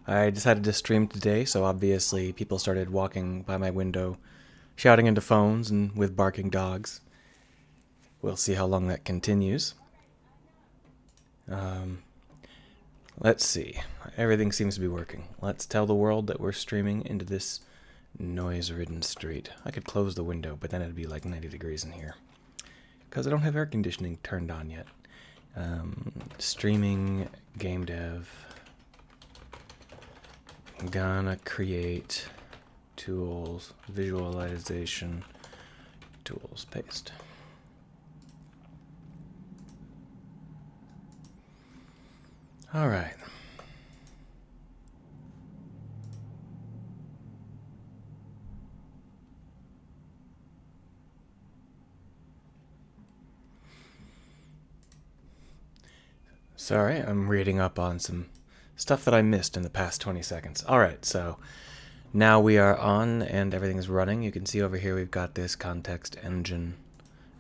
I decided to stream today, so obviously people started walking by my window, shouting into phones and with barking dogs. We'll see how long that continues. Um, let's see. Everything seems to be working. Let's tell the world that we're streaming into this noise-ridden street. I could close the window, but then it'd be like 90 degrees in here. Because I don't have air conditioning turned on yet. Streaming game dev. I'm gonna create tools, visualization, tools, paste. All right. Sorry, I'm reading up on some stuff that I missed in the past 20 seconds. All right, so now we are on and everything is running. You can see over here we've got this context engine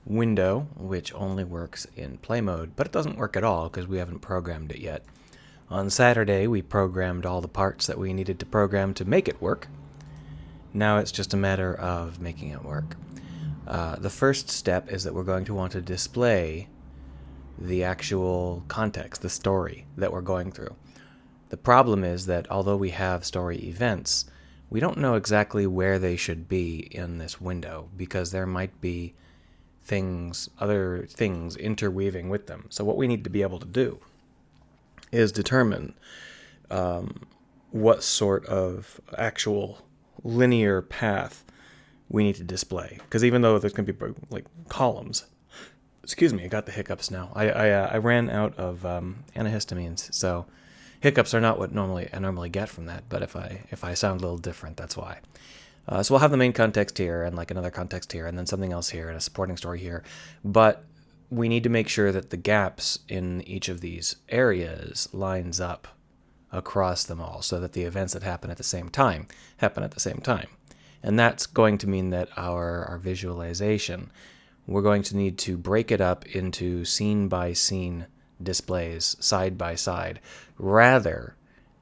window, which only works in play mode, but it doesn't work at all because we haven't programmed it yet. On Saturday, we programmed all the parts that we needed to program to make it work. Now it's just a matter of making it work. The first step is that we're going to want to display the actual context, the story that we're going through. The problem is that although we have story events, we don't know exactly where they should be in this window because there might be other things interweaving with them. So what we need to be able to do is determine what sort of actual linear path we need to display. Because even though there's going to be like columns, excuse me, I got the hiccups now. I ran out of antihistamines, so hiccups are not what I normally get from that. But if I sound a little different, that's why. So we'll have the main context here, and like another context here, and then something else here, and a supporting story here. But we need to make sure that the gaps in each of these areas lines up across them all, so that the events that happen at the same time happen at the same time. And that's going to mean that our visualization, we're going to need to break it up into scene-by-scene displays, side by side, rather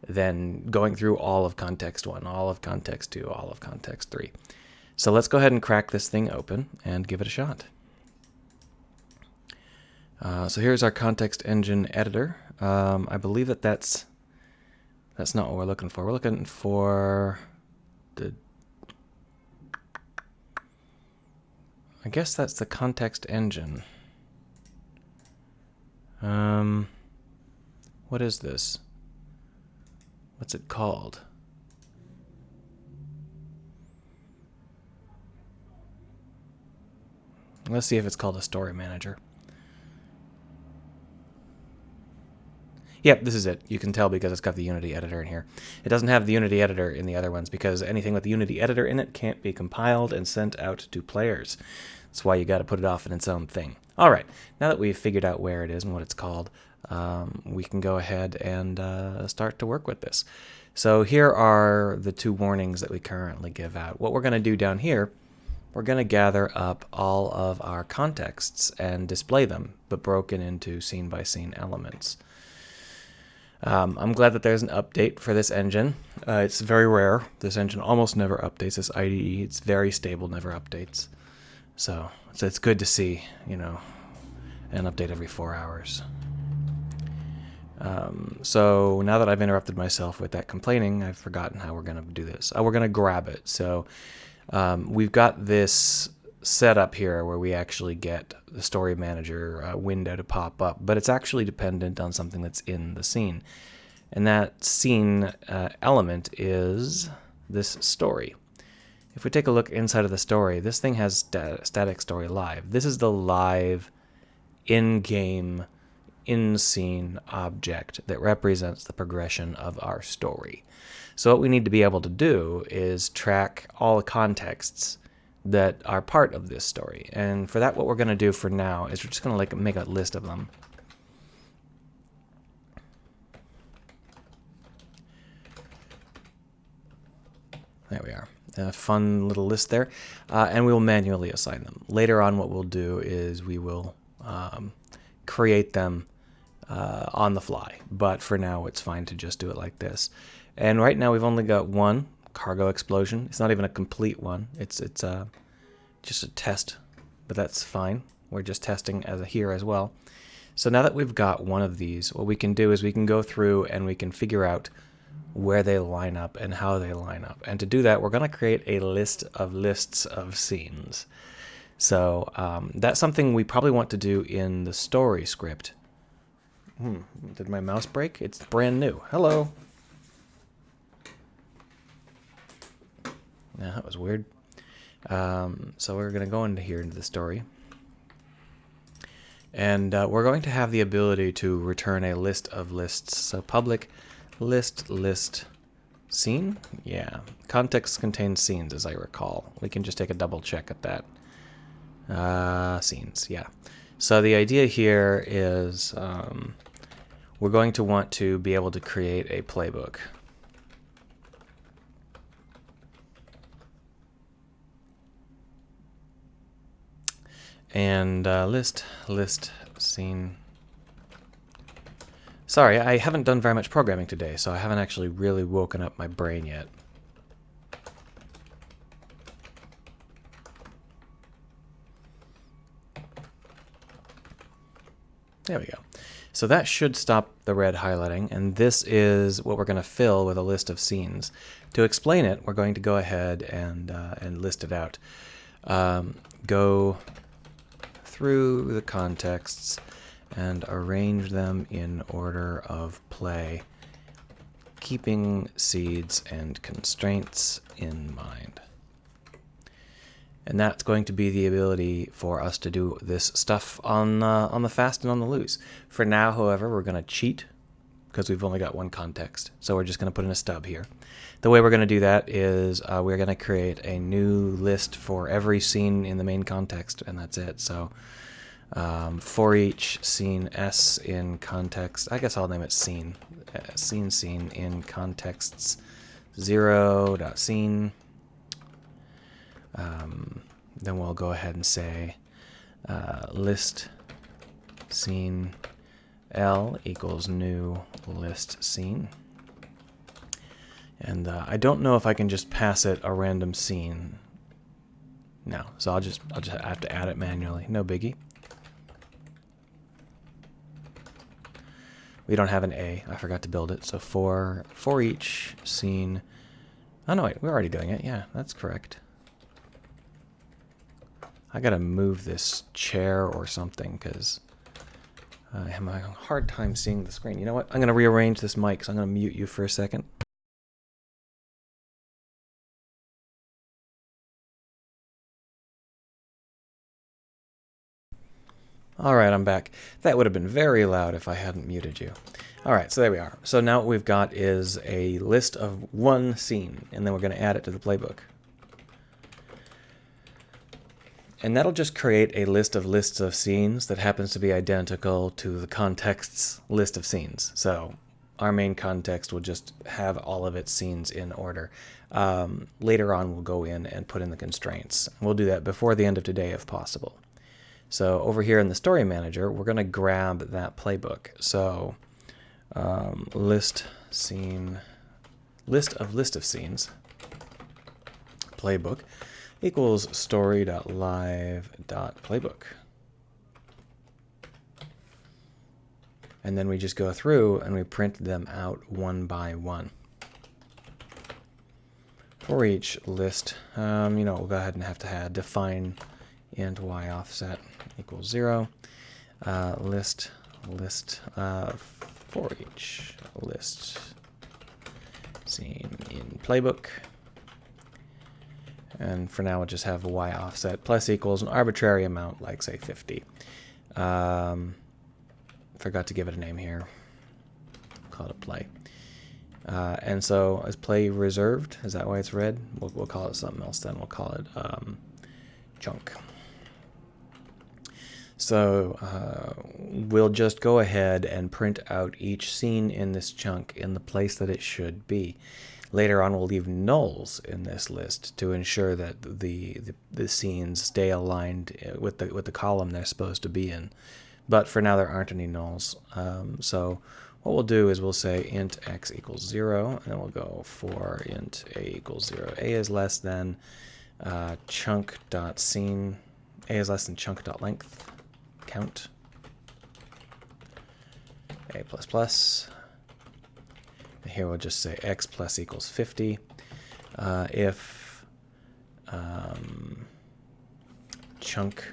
than going through all of context 1, all of context 2, all of context 3. So let's go ahead and crack this thing open and give it a shot. So here's our context engine editor. I believe that's not what we're looking for. We're looking for I guess that's the context engine. What is this? What's it called? Let's see if it's called a story manager. Yep, this is it. You can tell because it's got the Unity editor in here. It doesn't have the Unity editor in the other ones because anything with the Unity editor in it can't be compiled and sent out to players. That's why you got to put it off in its own thing. All right, now that we've figured out where it is and what it's called, we can go ahead and start to work with this. So here are the 2 warnings that we currently give out. What we're going to do down here, we're going to gather up all of our contexts and display them, but broken into scene-by-scene elements. I'm glad that there's an update for this engine. It's very rare. This engine almost never updates. This IDE, it's very stable, never updates. So it's good to see, an update every 4 hours. So now that I've interrupted myself with that complaining, I've forgotten how we're going to do this. We're going to grab it. So we've got this set up here where we actually get the story manager window to pop up, but it's actually dependent on something that's in the scene. And that scene element is this story. If we take a look inside of the story, this thing has static story live. This is the live in-game, in-scene object that represents the progression of our story. So what we need to be able to do is track all the contexts that are part of this story. And for that, what we're going to do for now is we're just going to make a list of them. There we are. A fun little list there. And we will manually assign them. Later on, what we'll do is we will create them on the fly. But for now, it's fine to just do it like this. And right now, we've only got one cargo explosion. It's not even a complete one. It's just a test, but that's fine. We're just testing here as well. So now that we've got one of these, what we can do is we can go through and we can figure out where they line up and how they line up. And to do that, we're going to create a list of lists of scenes. So that's something we probably want to do in the story script. Did my mouse break? It's brand new. Hello. Yeah, that was weird. So we're going to go into the story. And we're going to have the ability to return a list of lists. So public list scene. Yeah. Context contains scenes, as I recall. We can just take a double check at that. Scenes, yeah. So the idea here is we're going to want to be able to create a playbook. And list scene. Sorry, I haven't done very much programming today, so I haven't actually really woken up my brain yet. There we go. So that should stop the red highlighting, and this is what we're going to fill with a list of scenes. To explain it, we're going to go ahead and list it out. Go through the contexts and arrange them in order of play, keeping seeds and constraints in mind. And that's going to be the ability for us to do this stuff on the fast and on the loose. For now, however, we're going to cheat because we've only got one context. So we're just going to put in a stub here. The way we're going to do that is we're going to create a new list for every scene in the main context, and that's it. So for each scene S in context, I guess I'll name it scene. Scene in contexts 0.scene. Then we'll go ahead and say list scene L equals new list scene. And I don't know if I can just pass it a random scene. No, so I'll just have to add it manually. No biggie. We don't have an A. I forgot to build it. So for each scene. Oh no, wait, we're already doing it. Yeah, that's correct. I gotta move this chair or something because I have a hard time seeing the screen. You know what? I'm gonna rearrange this mic, so I'm gonna mute you for a second. Alright, I'm back. That would have been very loud if I hadn't muted you. Alright, so there we are. So now what we've got is a list of one scene, and then we're going to add it to the playbook. And that'll just create a list of lists of scenes that happens to be identical to the context's list of scenes. So our main context will just have all of its scenes in order. Later on, we'll go in and put in the constraints. We'll do that before the end of today if possible. So over here in the story manager, we're going to grab that playbook. So list of scenes playbook equals story.live.playbook. And then we just go through and we print them out one by one. For each list, we'll go ahead and have to define int y offset equals 0. List for each list scene in playbook. And for now, we'll just have y offset plus equals an arbitrary amount, like say 50. Forgot to give it a name here. Call it play. And so is play reserved? Is that why it's red? We'll call it something else then. We'll call it chunk. So we'll just go ahead and print out each scene in this chunk in the place that it should be. Later on, we'll leave nulls in this list to ensure that the scenes stay aligned with the column they're supposed to be in. But for now, there aren't any nulls. So what we'll do is we'll say int x equals 0, and then we'll go for int a equals 0. A is less than chunk.scene. A is less than chunk.length count. A plus plus. And here we'll just say x plus equals 50. If chunk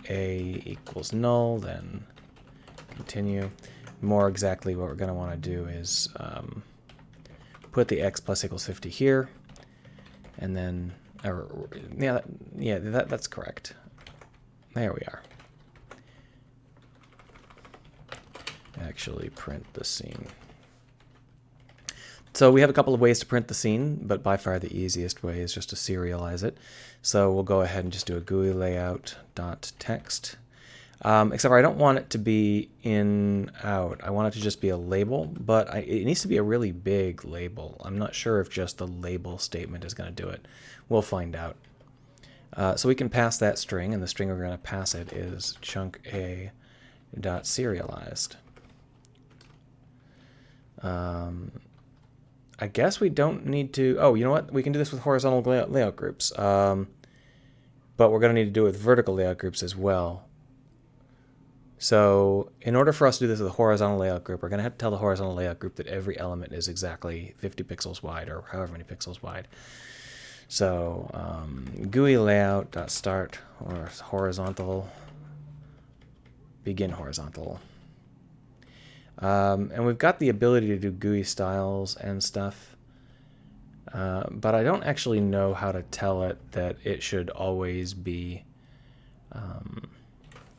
a equals null, then continue. More exactly, what we're going to want to do is put the x plus equals 50 here, and then, that's correct. There we are. Actually print the scene. So we have a couple of ways to print the scene, but by far the easiest way is just to serialize it. So we'll go ahead and just do a GUI layout.text. Except for I don't want it to be in out. I want it to just be a label, but it needs to be a really big label. I'm not sure if just the label statement is going to do it. We'll find out. So we can pass that string, and the string we're going to pass it is chunk a dot serialized. I guess we don't need to... Oh, you know what? We can do this with horizontal layout groups. But we're going to need to do it with vertical layout groups as well. So in order for us to do this with a horizontal layout group, we're going to have to tell the horizontal layout group that every element is exactly 50 pixels wide, or however many pixels wide. So GUI layout.start, or horizontal, begin horizontal. And we've got the ability to do GUI styles and stuff, but I don't actually know how to tell it that it should always be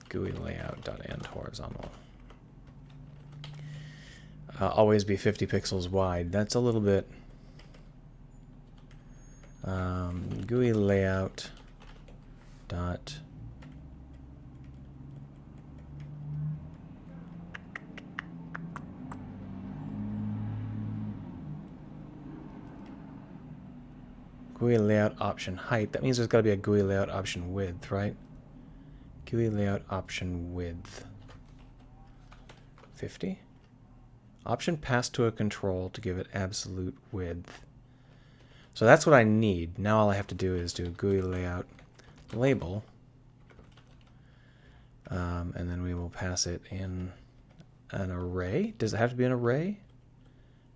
GUI layout.end horizontal. Always be 50 pixels wide. That's a little bit... GUI layout dot GUI layout option height. That means there's got to be a GUI layout option width, right? GUI layout option width 50. Option passed to a control to give it absolute width. So that's what I need. Now all I have to do is do GUI layout label, and then we will pass it in an array. Does it have to be an array?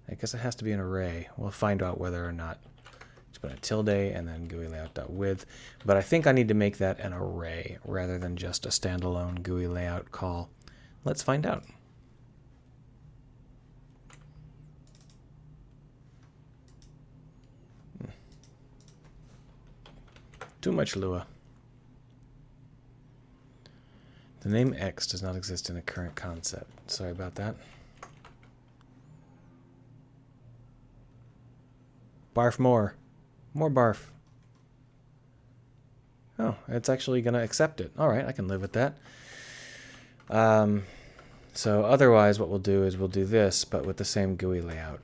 I guess it has to be an array. We'll find out whether or not. Just put a tilde and then GUI layout.width. But I think I need to make that an array rather than just a standalone GUI layout call. Let's find out. Too much Lua. The name X does not exist in a current concept. Sorry about that. Barf more. More barf. Oh, it's actually going to accept it. All right, I can live with that. So otherwise what we'll do is we'll do this, but with the same GUI layout.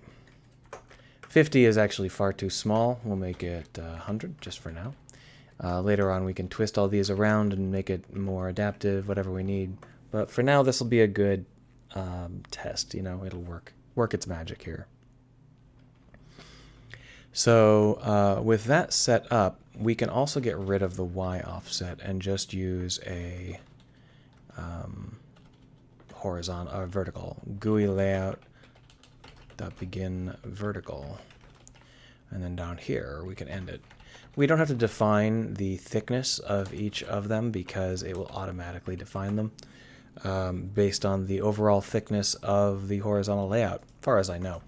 50 is actually far too small. We'll make it 100 just for now. Later on we can twist all these around and make it more adaptive, whatever we need. But for now this will be a good test. You know, it'll work its magic here. So with that set up, we can also get rid of the Y offset and just use a horizontal or vertical GUI layout dot begin vertical, and then down here we can end it. We don't have to define the thickness of each of them because it will automatically define them based on the overall thickness of the horizontal layout, as far as I know.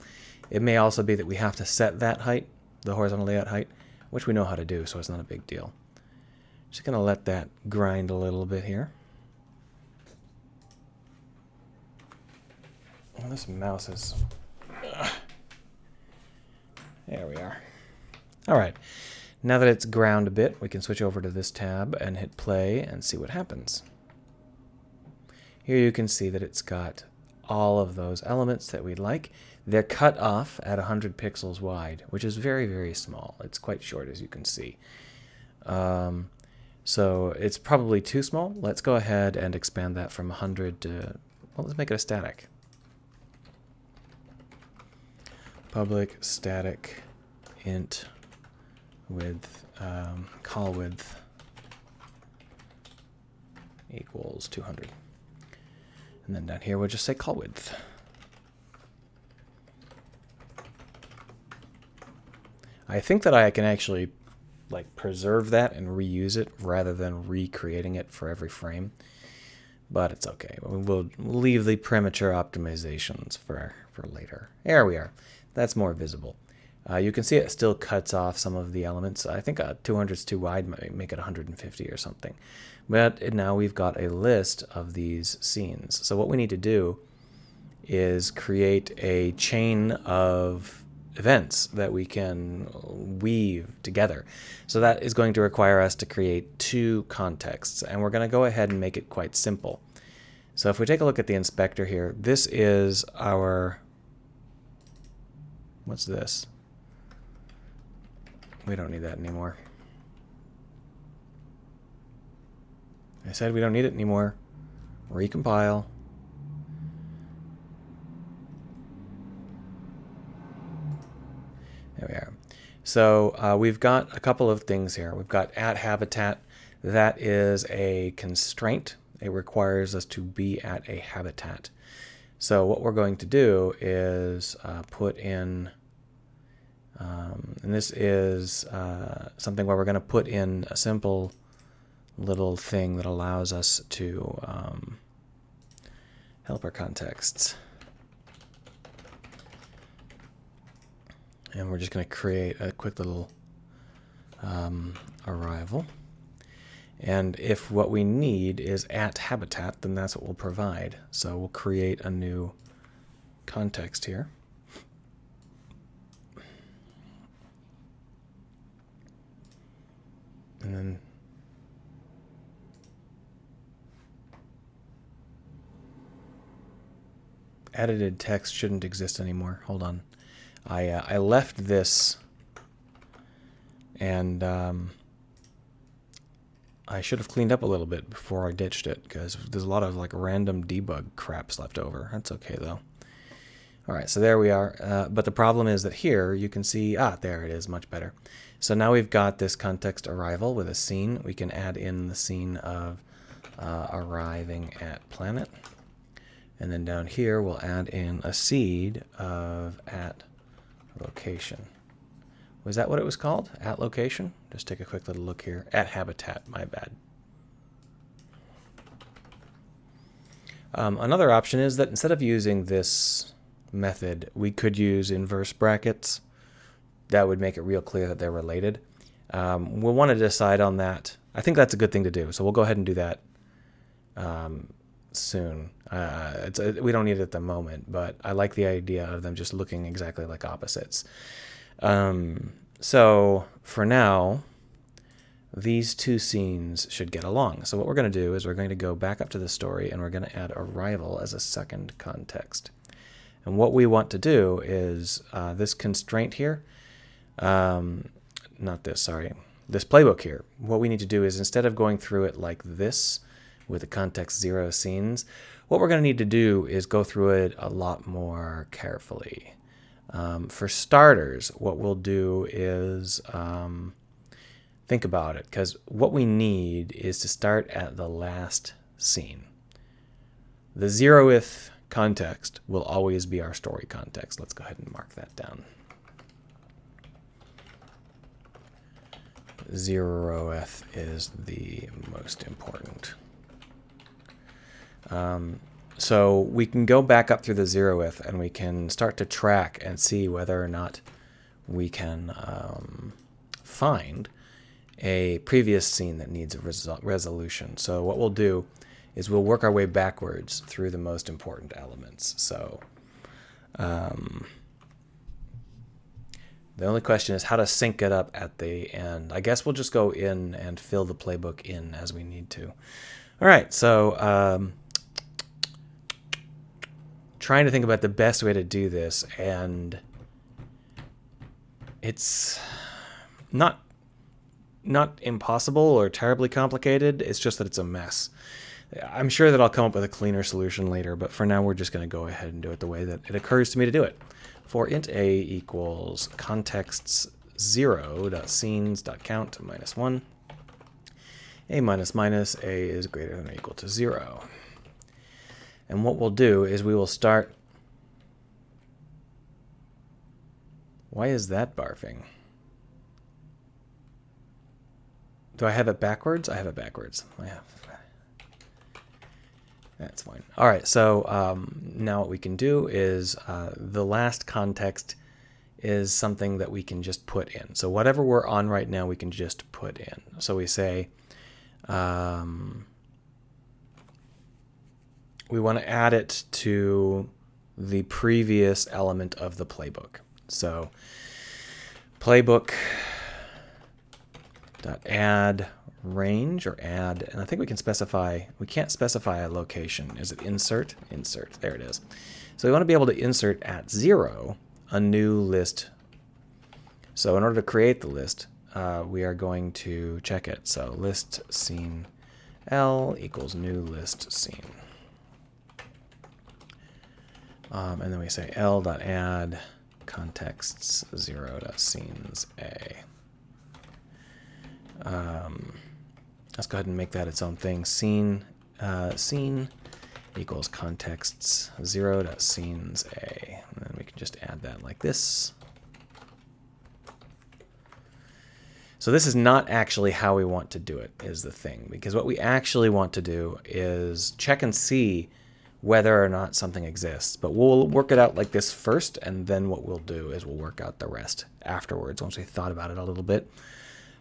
It may also be that we have to set that height, the horizontal layout height, which we know how to do, so it's not a big deal. Just going to let that grind a little bit here. Oh, this mouse is... There we are. All right. Now that it's ground a bit, we can switch over to this tab and hit play and see what happens. Here you can see that it's got all of those elements that we'd like. They're cut off at 100 pixels wide, which is very, very small. It's quite short, as you can see. So it's probably too small. Let's go ahead and expand that from 100 to, well, let's make it a static. Public static int width, call width equals 200. And then down here we'll just say call width. I think that I can actually like preserve that and reuse it rather than recreating it for every frame. But it's okay. We'll leave the premature optimizations for later. There we are. That's more visible. You can see it still cuts off some of the elements. I think 200 is too wide, might make it 150 or something. But now we've got a list of these scenes. So what we need to do is create a chain of events that we can weave together. So that is going to require us to create two contexts, and we're going to go ahead and make it quite simple. So if we take a look at the inspector here, this is our, what's this? We don't need that anymore. I said we don't need it anymore. Recompile. There we are. So we've got a couple of things here. We've got @habitat. That is a constraint. It requires us to be at a habitat. So what we're going to do is put in, and this is something where we're going to put in a simple little thing that allows us to help our contexts. And we're just going to create a quick little arrival. And if what we need is @habitat, then that's what we'll provide. So we'll create a new context here. And then edited text shouldn't exist anymore. Hold on. I left this, and I should have cleaned up a little bit before I ditched it, because there's a lot of like random debug craps left over. That's okay though. All right, so there we are. But the problem is that here you can see, there it is, much better. So now we've got this context arrival with a scene. We can add in the scene of arriving at planet. And then down here we'll add in a seed of at location. Was that what it was called? At location? Just take a quick little look here. At habitat, my bad. Another option is that instead of using this method, we could use inverse brackets. That would make it real clear that they're related. We'll want to decide on that. I think that's a good thing to do, so we'll go ahead and do that soon. We don't need it at the moment, but I like the idea of them just looking exactly like opposites. So for now, these two scenes should get along. So what we're going to do is we're going to go back up to the story, and we're going to add arrival as a second context. And what we want to do is this constraint here, this playbook here. What we need to do is, instead of going through it like this with the context 0 scenes, what we're going to need to do is go through it a lot more carefully. For starters, what we'll do is think about it, because what we need is to start at the last scene. The 0th context will always be our story context. Let's go ahead and mark that down. 0th is the most important. So we can go back up through the 0th, and we can start to track and see whether or not we can find a previous scene that needs a resolution. So what we'll do is we'll work our way backwards through the most important elements. So the only question is how to sync it up at the end. I guess we'll just go in and fill the playbook in as we need to. All right, so trying to think about the best way to do this, and it's not not impossible or terribly complicated. It's just that it's a mess. I'm sure that I'll come up with a cleaner solution later, but for now we're just going to go ahead and do it the way that it occurs to me to do it. For int a equals contexts 0.scenes.count -1, a minus minus a is greater than or equal to 0. And what we'll do is we will start... Why is that barfing? Do I have it backwards? I have it backwards. I have. That's fine. All right, so now what we can do is the last context is something that we can just put in. So whatever we're on right now, we can just put in. So we say we want to add it to the previous element of the playbook. So playbook.add range or add, and I think we can specify, we can't specify a location. Is it insert? Insert, there it is. So we want to be able to insert at 0 a new list. So in order to create the list, we are going to check it. So list scene L equals new list scene. And then we say L.add contexts 0.scenes A. Let's go ahead and make that its own thing. Scene equals contexts 0.scenes A. And then we can just add that like this. So this is not actually how we want to do it, is the thing. Because what we actually want to do is check and see whether or not something exists. But we'll work it out like this first, and then what we'll do is we'll work out the rest afterwards once we thought about it a little bit.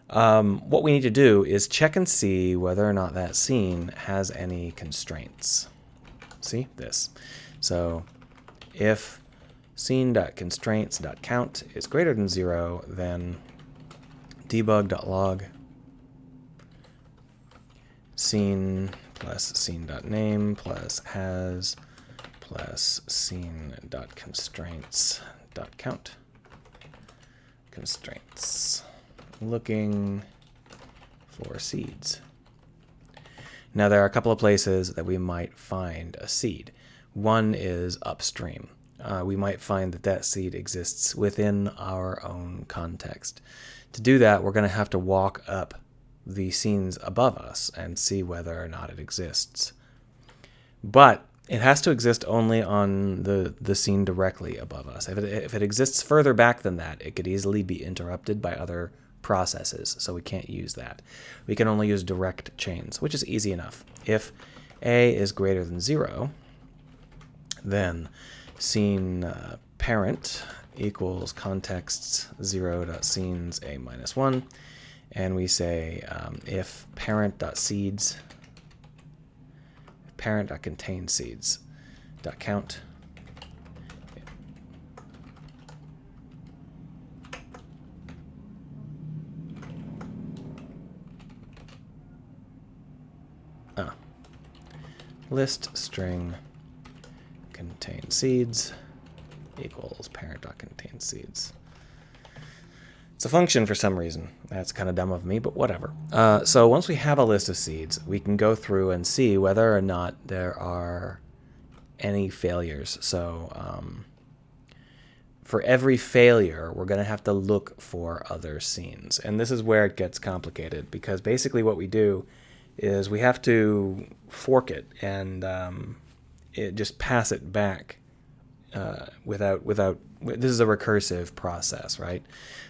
What we need to do is check and see whether or not that scene has any constraints. See this? So if scene.constraints.count is greater than 0, then debug.log scene plus scene.name plus has plus scene.constraints.count. Constraints. Looking for seeds. Now there are a couple of places that we might find a seed. One is upstream. We might find that that seed exists within our own context. To do that, we're going to have to walk up the scenes above us and see whether or not it exists. But it has to exist only on the scene directly above us. If it exists further back than that, it could easily be interrupted by other processes, so we can't use that. We can only use direct chains, which is easy enough. If A is greater than 0, then scene parent equals contexts 0.scenes A minus 1, and we say if parent.seeds, parent.contain seeds.count. List string contain seeds equals parent.contain seeds. It's a function for some reason. That's kind of dumb of me, but whatever. So once we have a list of seeds, we can go through and see whether or not there are any failures. So for every failure, we're going to have to look for other scenes. And this is where it gets complicated, because basically what we do is we have to fork it and just pass it back without this is a recursive process, right?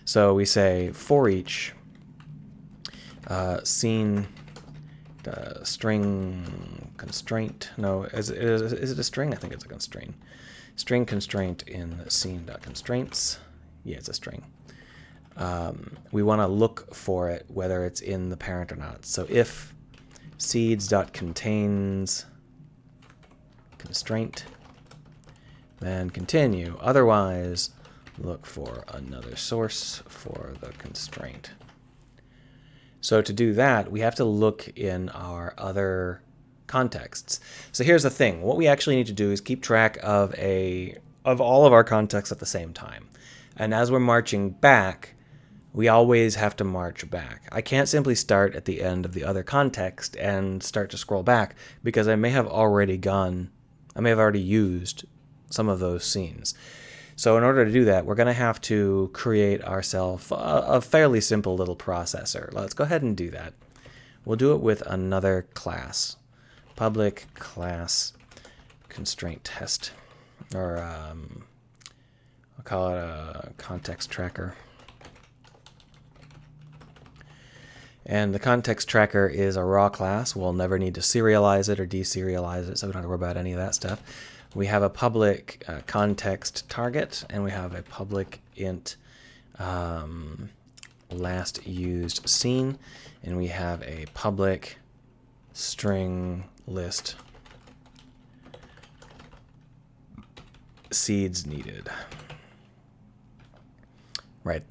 So we say for each scene string constraint. No, is it a string? I think it's a constraint. String constraint in scene.constraints. Yeah, it's a string. We want to look for it whether it's in the parent or not. So if seeds.contains constraint, then continue. Otherwise, look for another source for the constraint. So to do that, we have to look in our other contexts. So here's the thing. What we actually need to do is keep track of all of our contexts at the same time. And as we're marching back, we always have to march back. I can't simply start at the end of the other context and start to scroll back, because I may have already used some of those scenes. So in order to do that, we're going to have to create ourselves a fairly simple little processor. Let's go ahead and do that. We'll do it with another class. Public class constraint test. Or I'll call it a context tracker. And the context tracker is a raw class. We'll never need to serialize it or deserialize it, so we don't have to worry about any of that stuff. We have a public context target, and we have a public int last used scene, and we have a public string list seeds needed. Right,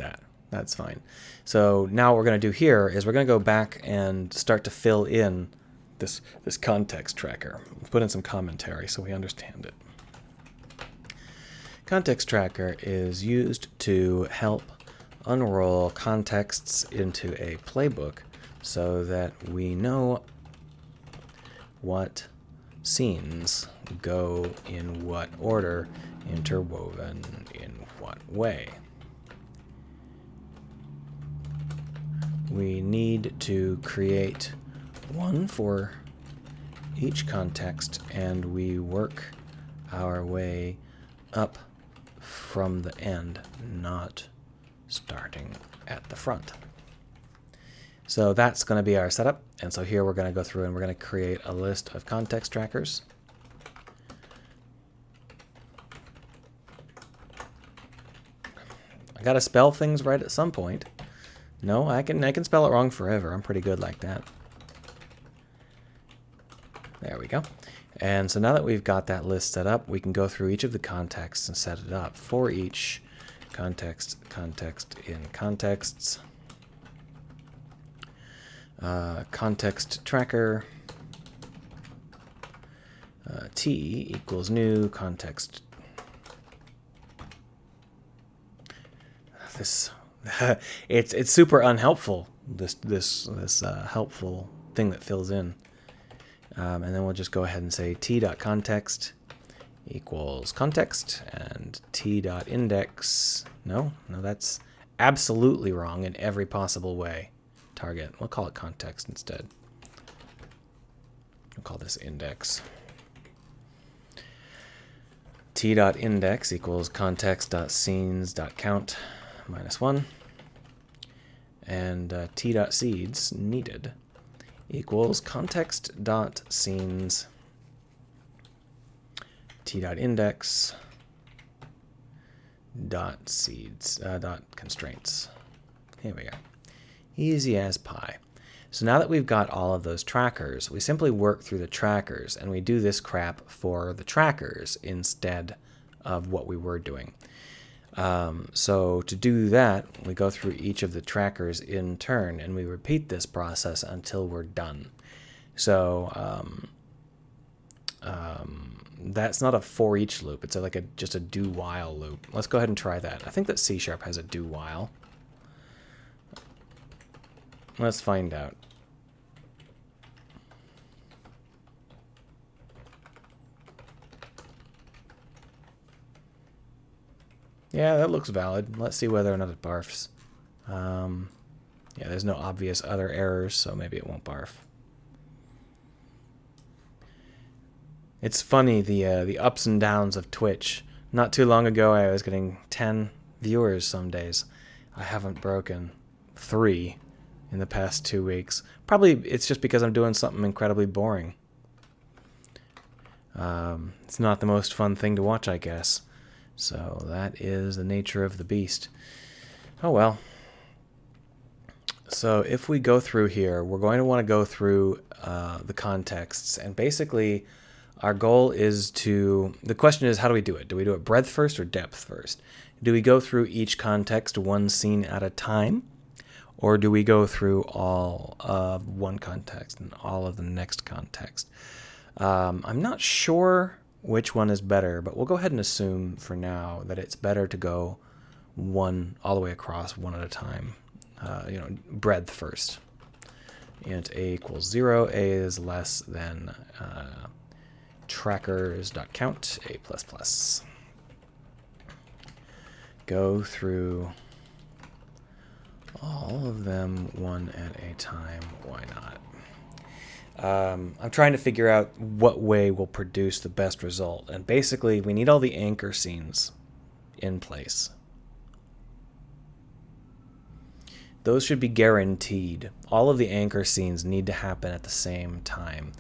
that's fine. So now what we're going to do here is we're going to go back and start to fill in this context tracker. Put in some commentary so we understand it. Context tracker is used to help unroll contexts into a playbook so that we know what scenes go in what order, interwoven in what way. We need to create one for each context, and we work our way up from the end, not starting at the front. So that's going to be our setup. And so here we're going to go through and we're going to create a list of context trackers. I got to spell things right at some point. No, I can spell it wrong forever. I'm pretty good like that. There we go. And so now that we've got that list set up, we can go through each of the contexts and set it up. For each context in contexts, context tracker, t equals new context. It's super unhelpful, this helpful thing that fills in. And then we'll just go ahead and say t.context equals context, and t.index. No, that's absolutely wrong in every possible way. Target. We'll call it context instead. We'll call this index. T.index equals context.scenes.count -1. And t.seeds needed equals context.scenes t.index .seeds .constraints. Here we go. Easy as pie. So now that we've got all of those trackers, we simply work through the trackers, and we do this crap for the trackers instead of what we were doing. So to do that, we go through each of the trackers in turn, and we repeat this process until we're done. So that's not a for each loop. It's just a do while loop. Let's go ahead and try that. I think that C# has a do while. Let's find out. Yeah, that looks valid. Let's see whether or not it barfs. Yeah, there's no obvious other errors, so maybe it won't barf. It's funny, the ups and downs of Twitch. Not too long ago, I was getting 10 viewers some days. I haven't broken 3 in the past 2 weeks. Probably it's just because I'm doing something incredibly boring. It's not the most fun thing to watch, I guess. So that is the nature of the beast. Oh well. So if we go through here, we're going to want to go through the contexts, and basically our goal is the question is, how do we do it? Do we do it breadth first or depth first? Do we go through each context one scene at a time? Or do we go through all of one context and all of the next context? I'm not sure which one is better, but we'll go ahead and assume for now that it's better to go all the way across one at a time. breadth first. Int a equals 0, a is less than trackers.count, a plus plus. Go through all of them one at a time. Why not? I'm trying to figure out what way will produce the best result. And basically, we need all the anchor scenes in place. Those should be guaranteed. All of the anchor scenes need to happen at the same time.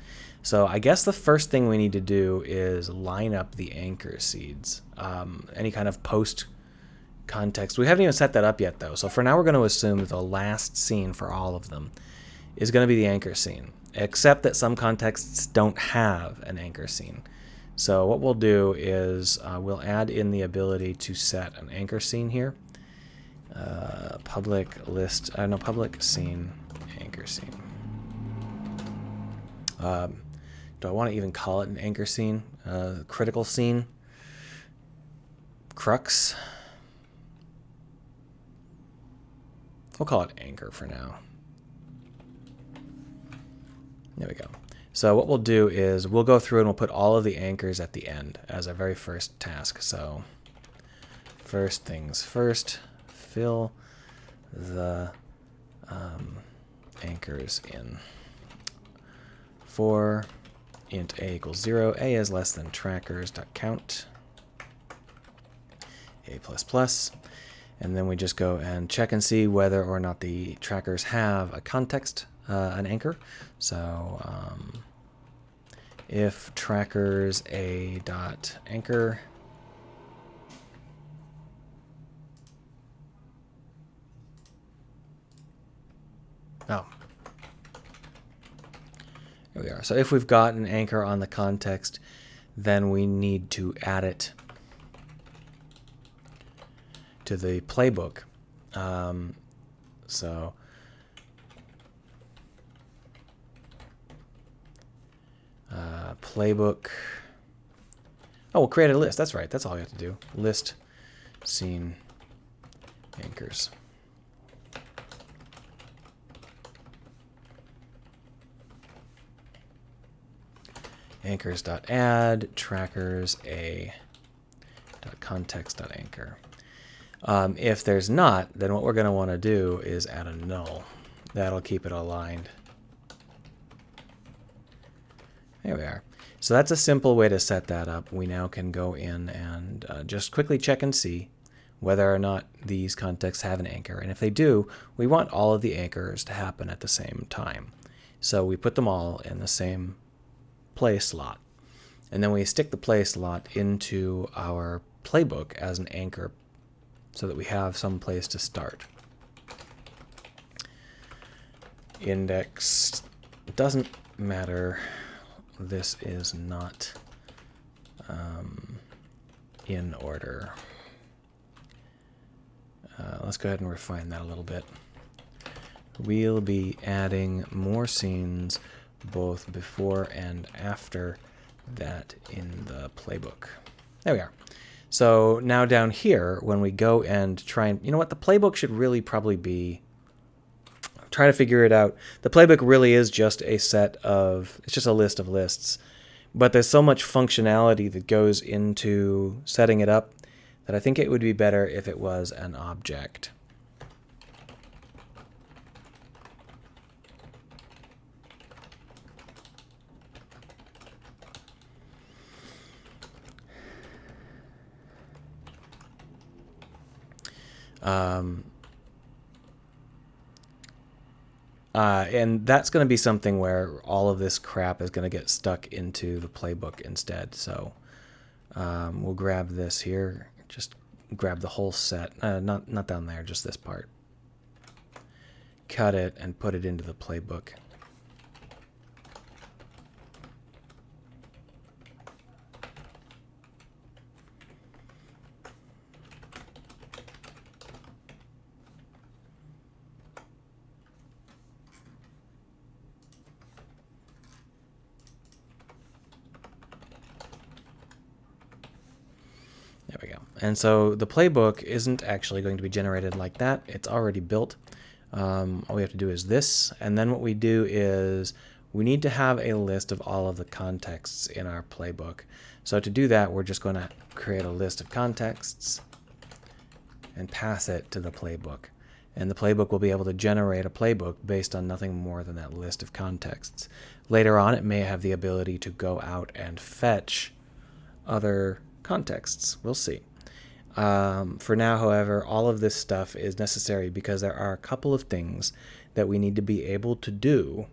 So I guess the first thing we need to do is line up the anchor seeds. Any kind of post context. We haven't even set that up yet, though. So for now, we're going to assume that the last scene for all of them is going to be the anchor scene, except that some contexts don't have an anchor scene. So what we'll do is we'll add in the ability to set an anchor scene here. Public scene, anchor scene. Do I want to even call it an anchor scene? Critical scene? Crux? We'll call it anchor for now. There we go. So what we'll do is we'll go through and we'll put all of the anchors at the end as our very first task. So first things first, fill the anchors in. For int a equals 0, a is less than trackers.count, a plus plus. And then we just go and check and see whether or not the trackers have a context, an anchor. So if trackers a dot anchor here we are. So if we've got an anchor on the context, then we need to add it to the playbook. Playbook. Oh, we'll create a list. That's right. That's all we have to do. List scene anchors. Anchors.add trackers a.context.anchor. If there's not, then what we're going to want to do is add a null. That'll keep it aligned. There we are. So that's a simple way to set that up. We now can go in and just quickly check and see whether or not these contexts have an anchor. And if they do, we want all of the anchors to happen at the same time. So we put them all in the same play slot. And then we stick the play slot into our playbook as an anchor so that we have some place to start. Index doesn't matter. This is not in order. Let's go ahead and refine that a little bit. We'll be adding more scenes both before and after that in the playbook. There we are. So now down here, when we go and try and, you know what, the playbook should really probably be, I'm trying to figure it out. The playbook really is just a set of, it's just a list of lists. But there's so much functionality that goes into setting it up that I think it would be better if it was an object. And that's going to be something where all of this crap is going to get stuck into the playbook instead. So we'll grab this here, just grab the whole set, not down there, just this part. Cut it and put it into the playbook. There we go. And so the playbook isn't actually going to be generated like that. It's already built. All we have to do is this, and then what we do is we need to have a list of all of the contexts in our playbook. So to do that, we're just going to create a list of contexts and pass it to the playbook. And the playbook will be able to generate a playbook based on nothing more than that list of contexts. Later on, it may have the ability to go out and fetch other contexts. We'll see. For now, however, all of this stuff is necessary because there are a couple of things that we need to be able to do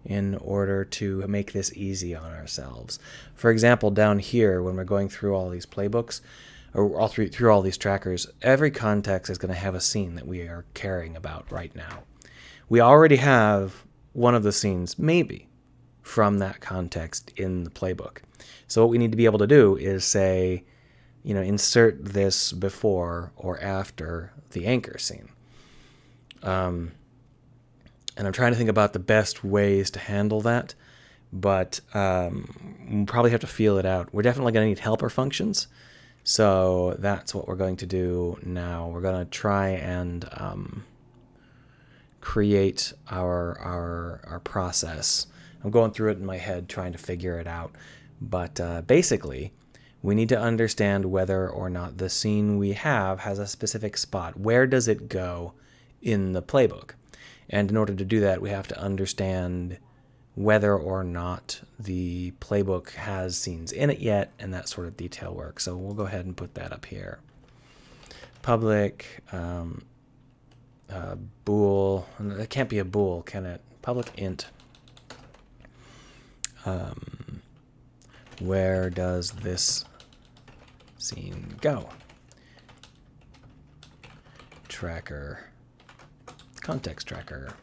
in order to make this easy on ourselves. For example, down here, when we're going through all these playbooks, or all through all these trackers, every context is going to have a scene that we are caring about right now. We already have one of the scenes, maybe, from that context in the playbook. So what we need to be able to do is say, insert this before or after the anchor scene. And I'm trying to think about the best ways to handle that, but we'll probably have to feel it out. We're definitely going to need helper functions, so that's what we're going to do now. We're going to try and create our process. I'm going through it in my head trying to figure it out, but basically, we need to understand whether or not the scene we have has a specific spot. Where does it go in the playbook? And in order to do that, we have to understand whether or not the playbook has scenes in it yet, and that sort of detail work. So we'll go ahead and put that up here. Public bool. That can't be a bool, can it? Public int. Where does this scene go? Tracker. Context tracker.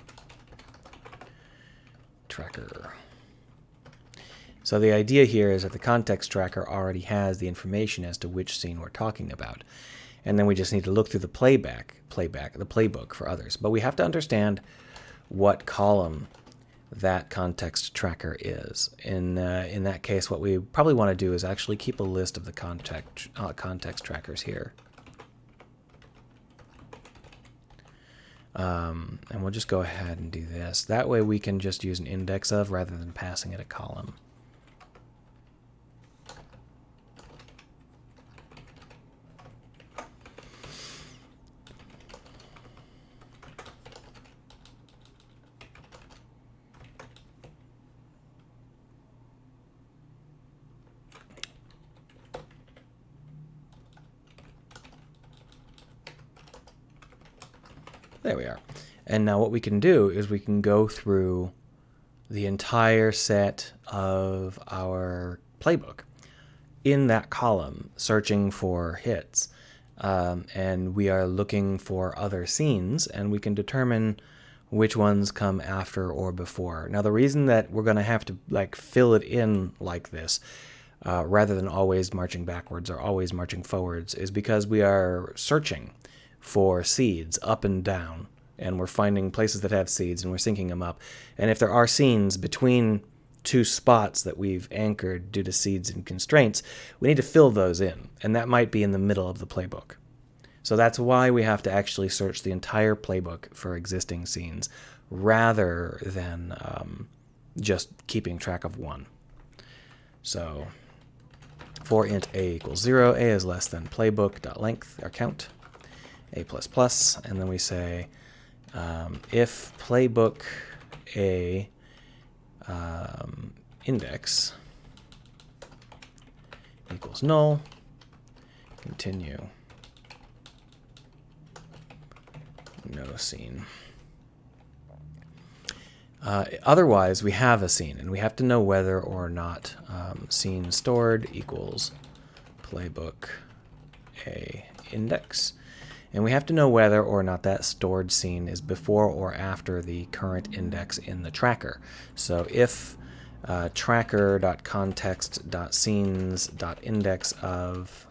So the idea here is that the context tracker already has the information as to which scene we're talking about. And then we just need to look through the playbook for others. But we have to understand what column that context tracker is. In that case, what we probably want to do is actually keep a list of the context trackers here. And we'll just go ahead and do this. That way we can just use an index of rather than passing it a column. There we are. And now what we can do is we can go through the entire set of our playbook in that column, searching for hits. And we are looking for other scenes, and we can determine which ones come after or before. Now, the reason that we're going to have to fill it in like this, rather than always marching backwards or always marching forwards, is because we are searching for seeds up and down, and we're finding places that have seeds and we're syncing them up. And if there are scenes between two spots that we've anchored due to seeds and constraints, we need to fill those in, and that might be in the middle of the playbook. So that's why we have to actually search the entire playbook for existing scenes rather than just keeping track of one. So for int a equals 0, a is less than playbook.length, or count, a++, and then we say if playbook a index equals null, continue, no scene. Otherwise, we have a scene, and we have to know whether or not scene stored equals playbook a index. And we have to know whether or not that stored scene is before or after the current index in the tracker. So if tracker.context.scenes.index of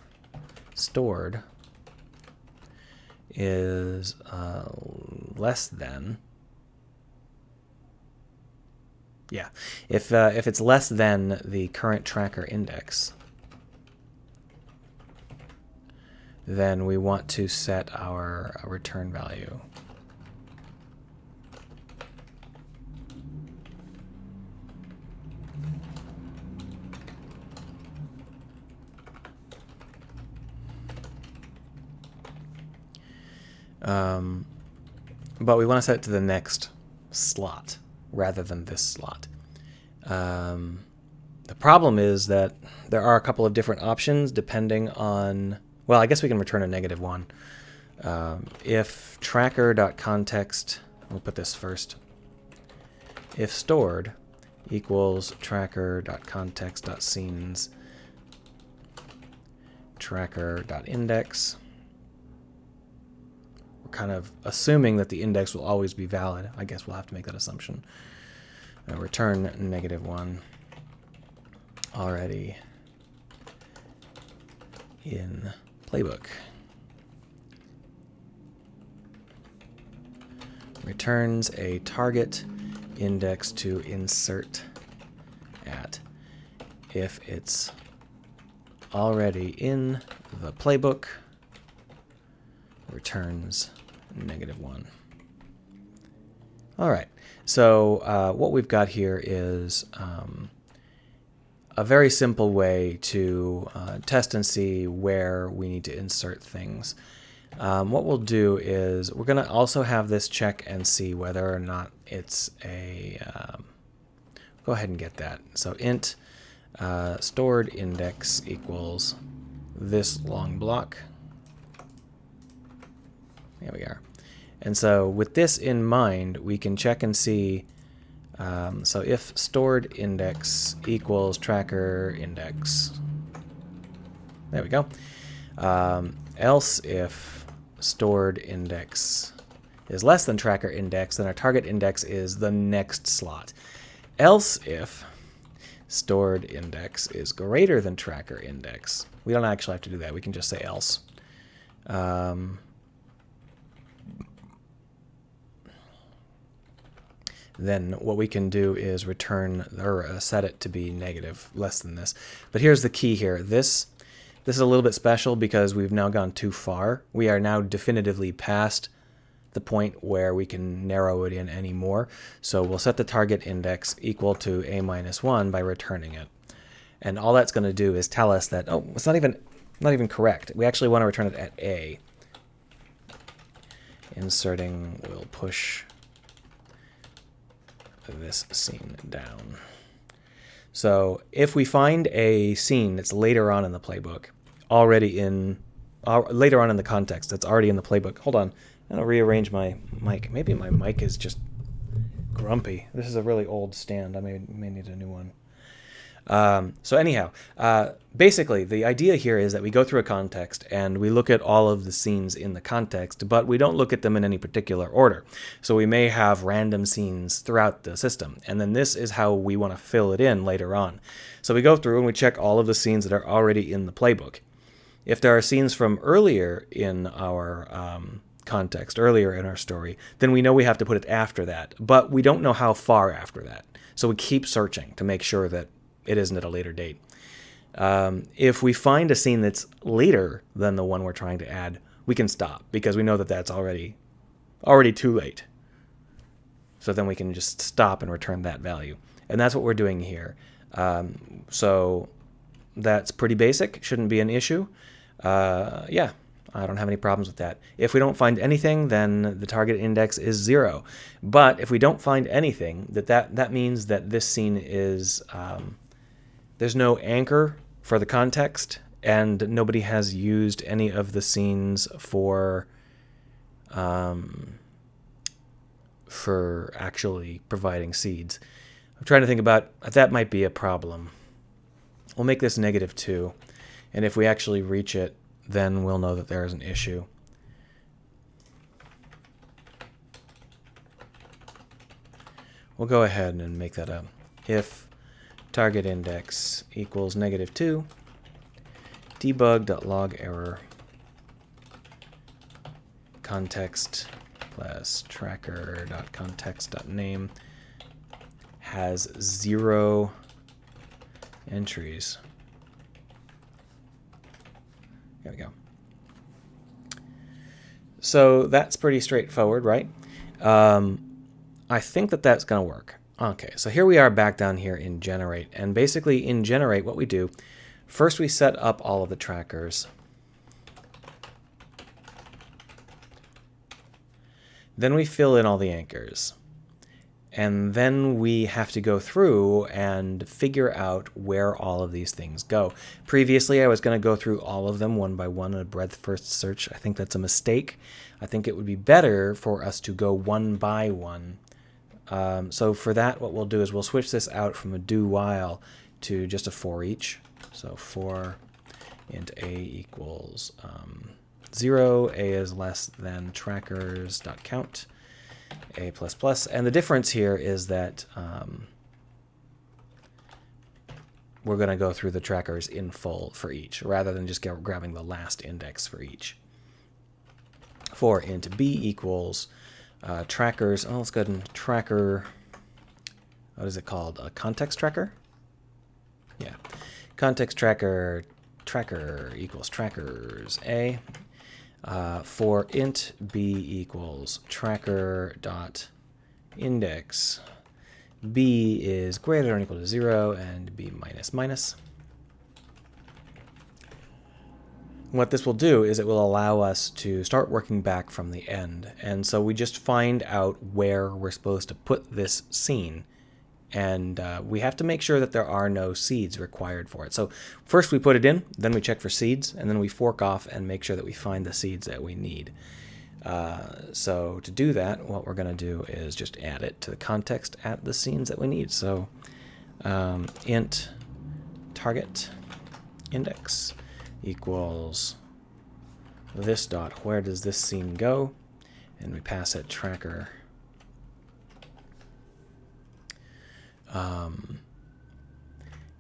stored is less than, if it's less than the current tracker index, then we want to set our return value But we want to set it to the next slot rather than this slot. The problem is that there are a couple of different options depending on, well, I guess we can return a -1. If tracker.context, we'll put this first. If stored equals tracker.context.scenes tracker.index, we're kind of assuming that the index will always be valid. I guess we'll have to make that assumption. Return -1 already in playbook. Returns a target index to insert at. If it's already in the playbook, returns -1. All right, so what we've got here is a very simple way to test and see where we need to insert things. What we'll do is we're going to also have this check and see whether or not it's a... go ahead and get that. So int stored index equals this long block. There we are. And so with this in mind, we can check and see. So if stored index equals tracker index, there we go. Else if stored index is less than tracker index, then our target index is the next slot. Else if stored index is greater than tracker index, we don't actually have to do that. We can just say else. Then what we can do is return or set it to be negative, less than this. But here's the key here. This is a little bit special because we've now gone too far. We are now definitively past the point where we can narrow it in anymore. So we'll set the target index equal to a-1 by returning it. And all that's going to do is tell us that, oh, it's not even correct. We actually want to return it at a. Inserting will push this scene down. So if we find a scene that's later on in the playbook, later on in the context, that's already in the playbook. Hold on, I'm gonna rearrange my mic. Maybe my mic is just grumpy. This is a really old stand. I may need a new one. So anyhow, basically the idea here is that we go through a context and we look at all of the scenes in the context, but we don't look at them in any particular order. So we may have random scenes throughout the system, and then this is how we want to fill it in later on. So we go through and we check all of the scenes that are already in the playbook. If there are scenes from earlier in our context, earlier in our story, then we know we have to put it after that, but we don't know how far after that. So we keep searching to make sure that it isn't at a later date. If we find a scene that's later than the one we're trying to add, we can stop because we know that that's already too late. So then we can just stop and return that value. And that's what we're doing here. So that's pretty basic. Shouldn't be an issue. Yeah, I don't have any problems with that. If we don't find anything, then the target index is 0. But if we don't find anything, that means that this scene is... there's no anchor for the context, and nobody has used any of the scenes for actually providing seeds. I'm trying to think about, that might be a problem. We'll make this -2, and if we actually reach it, then we'll know that there is an issue. We'll go ahead and make that up. If target index equals -2, debug.log error context plus tracker.context.name has 0 entries. There we go. So that's pretty straightforward, right? I think that that's going to work. Okay, so here we are back down here in Generate. And basically in Generate, what we do, first we set up all of the trackers. Then we fill in all the anchors. And then we have to go through and figure out where all of these things go. Previously, I was going to go through all of them one by one in a breadth-first search. I think that's a mistake. I think it would be better for us to go one by one. So for that, what we'll do is we'll switch this out from a do while to just a for each. So for int a equals 0, a is less than trackers.count. A++, and the difference here is that we're going to go through the trackers in full for each, rather than just grabbing the last index for each. For int b equals trackers, let's go ahead and tracker, what is it called, a context tracker? Yeah, context tracker equals trackers a. For int b equals tracker dot index, b is greater than or equal to 0 and b minus minus. What this will do is it will allow us to start working back from the end. And so we just find out where we're supposed to put this scene. And we have to make sure that there are no seeds required for it. So first we put it in, then we check for seeds, and then we fork off and make sure that we find the seeds that we need. So to do that, what we're going to do is just add it to the context at the scenes that we need. So int target index equals this dot, where does this scene go? And we pass it tracker.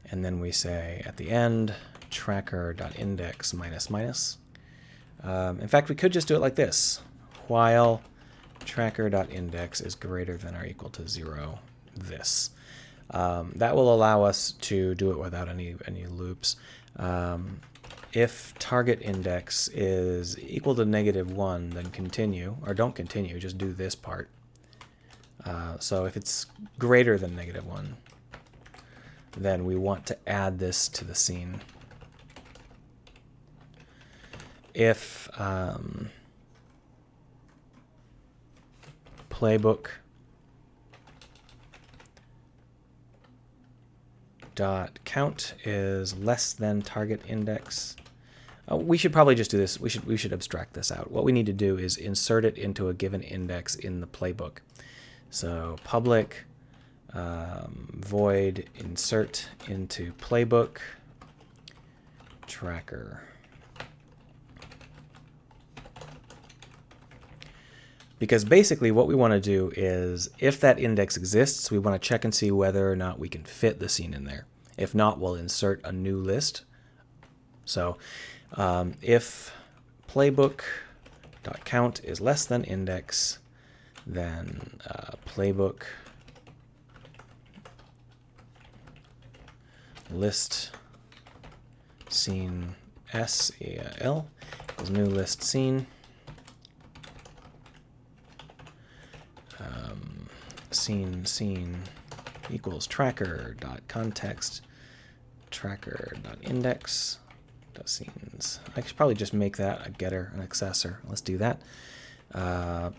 And then we say at the end, tracker.index minus minus. In fact, we could just do it like this. While tracker.index is greater than or equal to 0, this. That will allow us to do it without any loops. If target index is equal to -1, then continue, or don't continue, just do this part. So if it's greater than -1, then we want to add this to the scene. If playbook dot count is less than target index, we should probably just do this. We should abstract this out. What we need to do is insert it into a given index in the playbook. So public void insert into playbook tracker. Because basically what we want to do is, if that index exists, we want to check and see whether or not we can fit the scene in there. If not, we'll insert a new list. So if playbook.count is less than index, then playbook list scene S L equals new list scene. Scene equals tracker.context tracker.index scenes. I should probably just make that a getter, an accessor. Let's do that.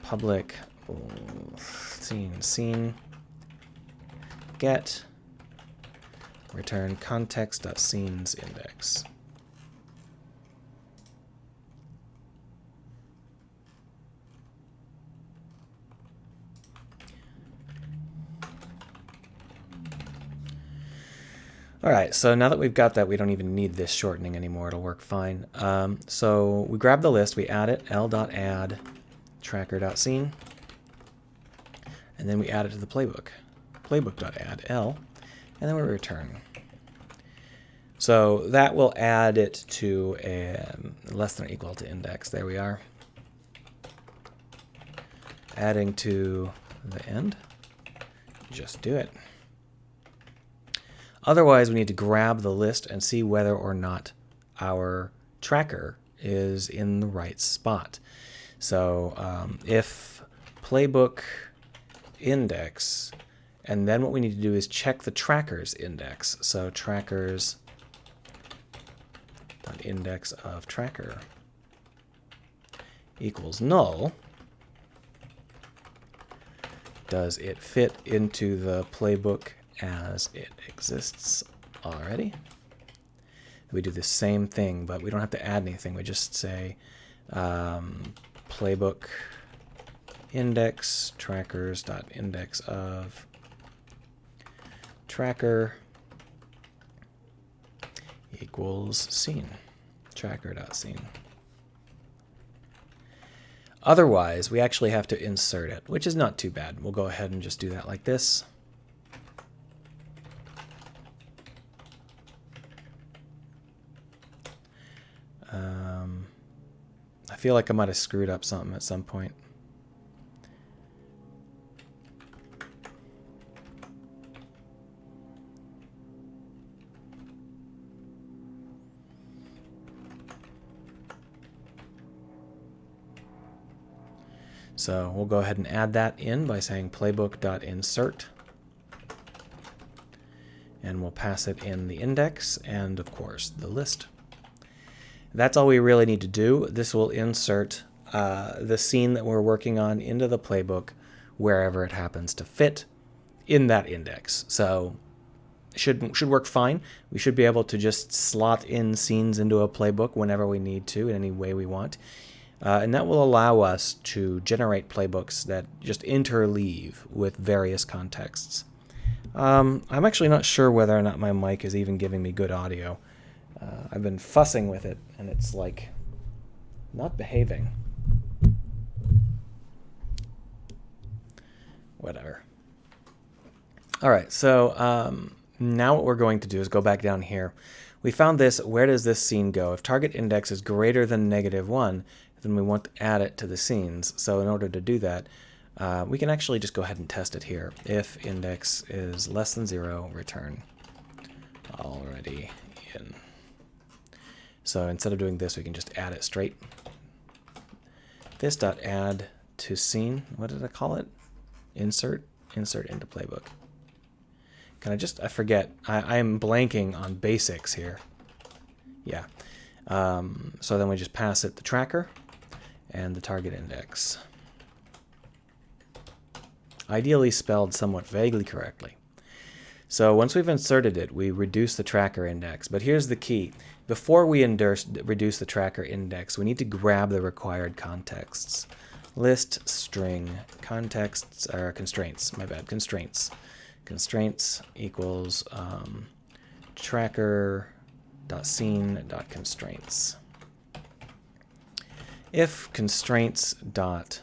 Public scene get return context.scenes index. All right, so now that we've got that, we don't even need this shortening anymore. It'll work fine. So we grab the list, we add it, l.add tracker.scene, and then we add it to the playbook, playbook.add l, and then we return. So that will add it to a less than or equal to index. There we are. Adding to the end. Just do it. Otherwise, we need to grab the list and see whether or not our tracker is in the right spot. So if playbook index, and then what we need to do is check the trackers index. So trackers index of tracker equals null, Does it fit into the playbook as it exists already? We do the same thing, but we don't have to add anything. We just say playbook index trackers dot index of tracker equals scene, tracker dot scene. Otherwise, we actually have to insert it, which is not too bad. We'll go ahead and just do that like this. I feel like I might have screwed up something at some point. So we'll go ahead and add that in by saying playbook.insert. And we'll pass it in the index and, of course, the list. That's all we really need to do. This will insert the scene that we're working on into the playbook wherever it happens to fit in that index. So it should work fine. We should be able to just slot in scenes into a playbook whenever we need to, in any way we want. And that will allow us to generate playbooks that just interleave with various contexts. I'm actually not sure whether or not my mic is even giving me good audio. I've been fussing with it, and it's like not behaving. Whatever. All right, so now what we're going to do is go back down here. We found this. Where does this scene go? If target index is greater than -1, then we want to add it to the scenes. So in order to do that, we can actually just go ahead and test it here. If index is less than 0, return already in. So instead of doing this, we can just add it straight. This.add to scene. What did I call it? Insert into playbook. Can I forget. I'm blanking on basics here. Yeah. So then we just pass it the tracker and the target index. Ideally spelled somewhat vaguely correctly. So once we've inserted it, we reduce the tracker index. But here's the key. Before we reduce the tracker index, we need to grab the required contexts. List string contexts, or constraints, my bad, constraints. Constraints equals tracker.scene.constraints. If constraints dot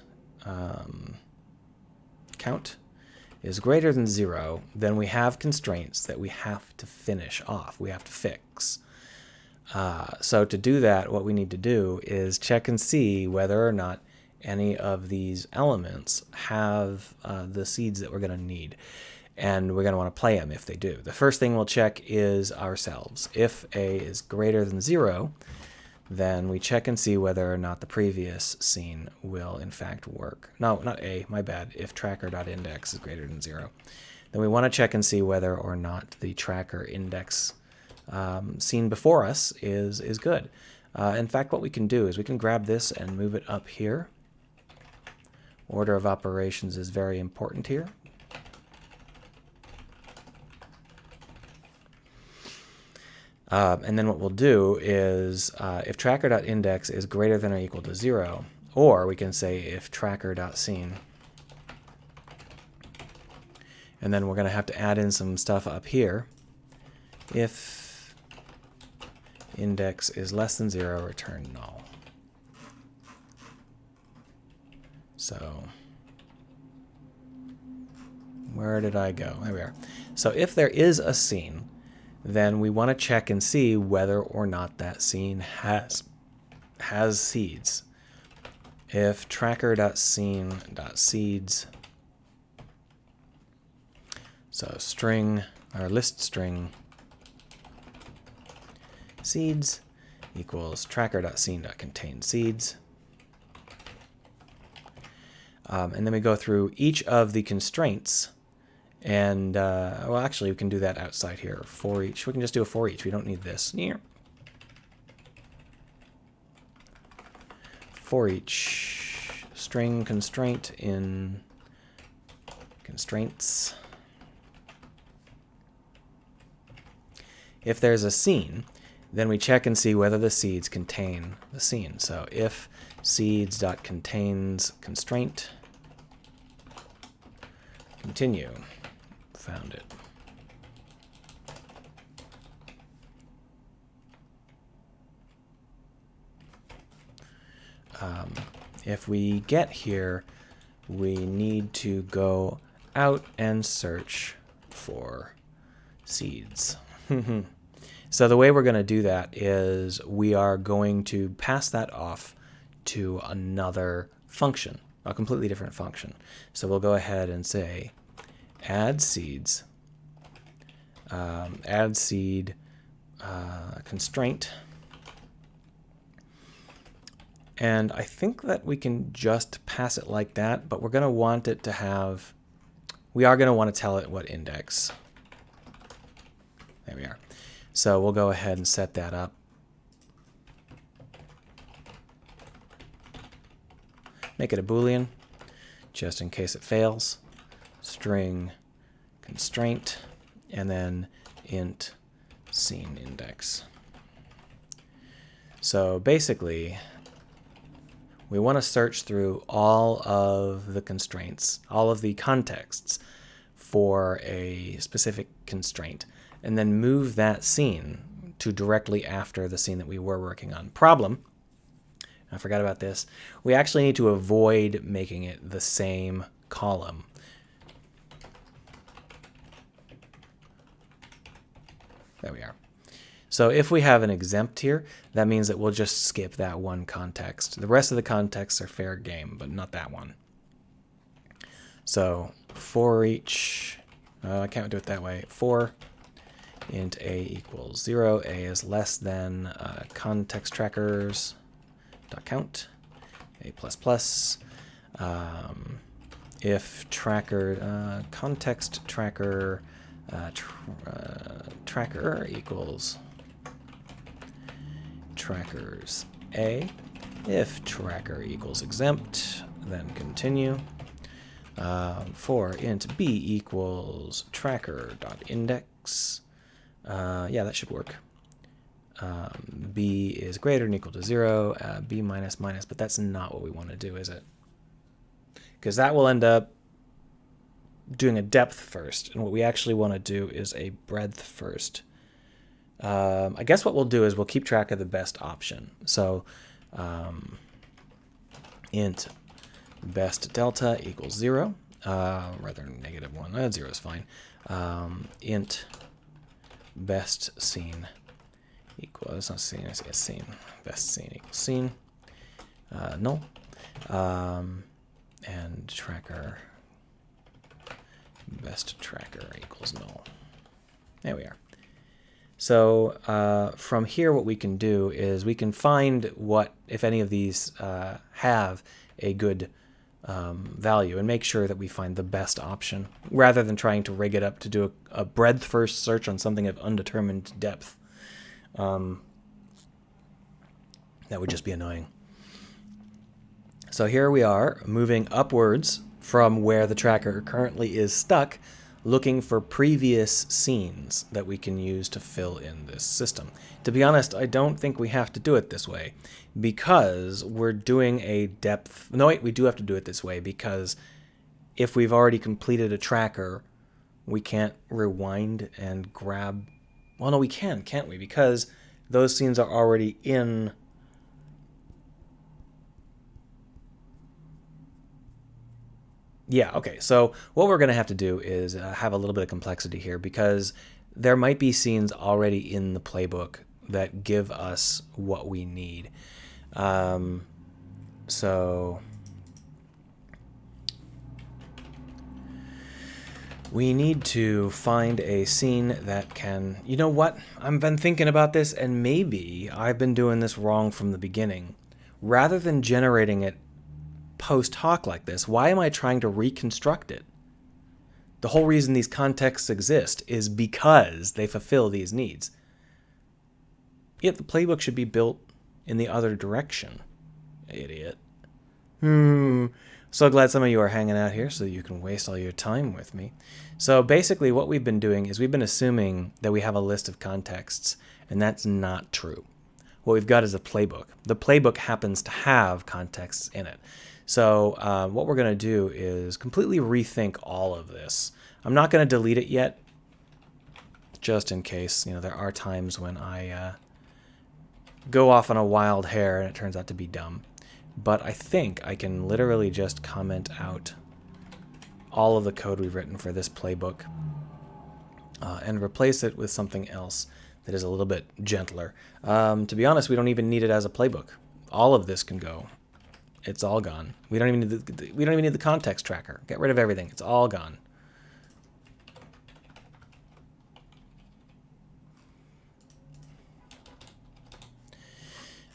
count is greater than 0, then we have constraints that we have to finish off. We have to fix. So to do that, what we need to do is check and see whether or not any of these elements have the seeds that we're going to need. And we're going to want to play them if they do. The first thing we'll check is ourselves. If A is greater than 0, then we check and see whether or not the previous scene will in fact work. No, not A, my bad. If tracker.index is greater than 0. Then we want to check and see whether or not the tracker index scene before us is good. In fact, what we can do is we can grab this and move it up here. Order of operations is very important here. And then what we'll do is if tracker.index is greater than or equal to 0, or we can say if tracker.scene. And then we're going to have to add in some stuff up here. If index is less than 0, return null. So where did I go? There we are. So if there is a scene, then we want to check and see whether or not that scene has seeds. If tracker.scene.seeds, so string, or list string seeds equals tracker.scene.contain_seeds. And then we go through each of the constraints. And, well, actually, we can do that outside here. For each. We can just do a for each. We don't need this. For each string constraint in constraints. If there's a scene, then we check and see whether the seeds contain the scene. So if seeds.contains constraint, continue, found it. If we get here, we need to go out and search for seeds. So the way we're going to do that is we are going to pass that off to another function, a completely different function. So we'll go ahead and say add seeds, add seed constraint. And I think that we can just pass it like that, but we're going to want it to have, we are going to want to tell it what index. There we are. So we'll go ahead and set that up. Make it a Boolean, just in case it fails. String constraint, and then int scene index. So basically, we want to search through all of the constraints, all of the contexts for a specific constraint, and then move that scene to directly after the scene that we were working on. Problem, I forgot about this, we actually need to avoid making it the same column. There we are. So if we have an exempt here, that means that we'll just skip that one context. The rest of the contexts are fair game, but not that one. So for each, I can't do it that way. For int a equals 0, a is less than context trackers dot count, a plus plus. If tracker context tracker tracker equals trackers a. If tracker equals exempt, then continue. For int b equals tracker.index. Yeah, that should work. B is greater than or equal to 0, b minus minus, but that's not what we want to do, is it? Because that will end up doing a depth first, and what we actually want to do is a breadth first. I guess what we'll do is we'll keep track of the best option. So int best delta equals 0, rather -1, 0 is fine. Int best scene equals, it's not scene, it's scene, best scene equals scene, null, and tracker, best tracker equals null. There we are. So from here, what we can do is we can find what, if any of these have a good value, and make sure that we find the best option, rather than trying to rig it up to do a breadth first search on something of undetermined depth. That would just be annoying. So here we are, moving upwards from where the tracker currently is stuck, looking for previous scenes that we can use to fill in this system. To be honest, I don't think we have to do it this way, because we're doing a depth... No, wait, we do have to do it this way, because if we've already completed a tracker, we can't rewind and grab... Well, no, we can, can't we? Because those scenes are already in... Yeah, okay, so what we're going to have to do is have a little bit of complexity here, because there might be scenes already in the playbook that give us what we need. So we need to find a scene that can... You know what? I've been thinking about this, and maybe I've been doing this wrong from the beginning. Rather than generating it post hoc like this, why am I trying to reconstruct it? The whole reason these contexts exist is because they fulfill these needs. Yet the playbook should be built in the other direction. Idiot. So glad some of you are hanging out here so that you can waste all your time with me. So basically what we've been doing is we've been assuming that we have a list of contexts, and that's not true. What we've got is a playbook. The playbook happens to have contexts in it. So what we're going to do is completely rethink all of this. I'm not going to delete it yet, just in case. You know, there are times when I go off on a wild hair and it turns out to be dumb. But I think I can literally just comment out all of the code we've written for this playbook and replace it with something else that is a little bit gentler. To be honest, we don't even need it as a playbook. All of this can go. It's all gone. We don't even need the context tracker. Get rid of everything. It's all gone.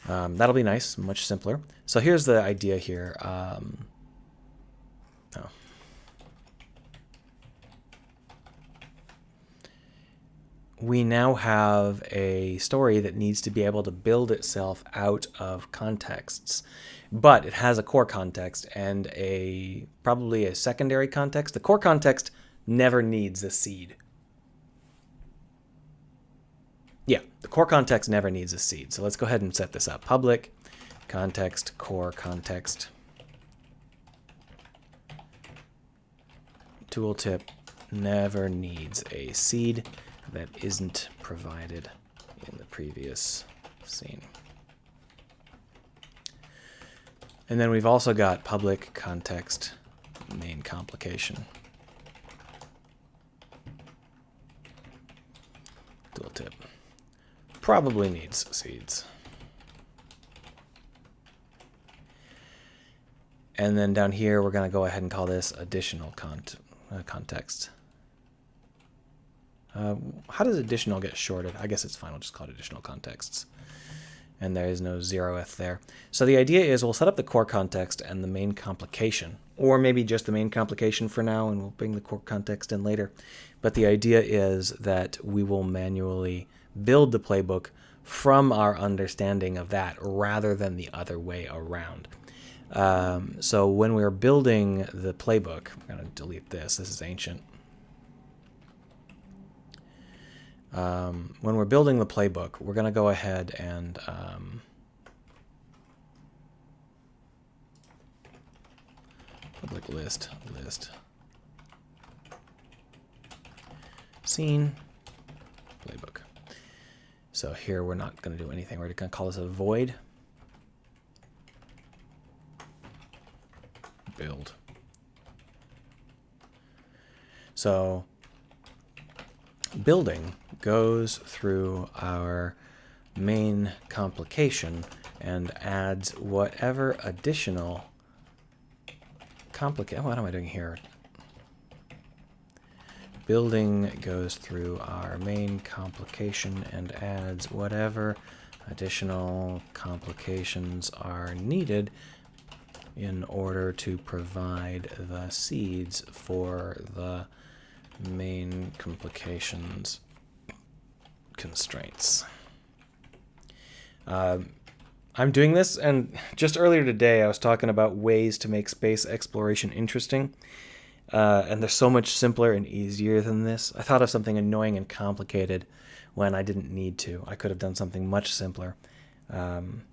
That'll be nice, much simpler. So here's the idea here. We now have a story that needs to be able to build itself out of contexts, but it has a core context and probably a secondary context. The core context never needs a seed. Yeah, the core context never needs a seed. So let's go ahead and set this up. Public context, core context. Tooltip never needs a seed that isn't provided in the previous scene. And then we've also got public context main complication. Tooltip probably needs seeds. And then down here, we're going to go ahead and call this additional context. How does additional get shorted? I guess it's fine. We'll just call it additional contexts. And there is no 0th there. So the idea is we'll set up the core context and the main complication, or maybe just the main complication for now, and we'll bring the core context in later. But the idea is that we will manually build the playbook from our understanding of that rather than the other way around. So when we're building the playbook, I'm going to delete this. This is ancient. When we're building the playbook, we're going to go ahead and public list scene playbook. So here we're not going to do anything. We're going to call this a void build. So building goes through our main complication and adds whatever additional what am I doing here? Building goes through our main complication and adds whatever additional complications are needed in order to provide the seeds for the main complications constraints. I'm doing this, and just earlier today I was talking about ways to make space exploration interesting, and they're so much simpler and easier than this. I thought of something annoying and complicated when I didn't need to. I could have done something much simpler. And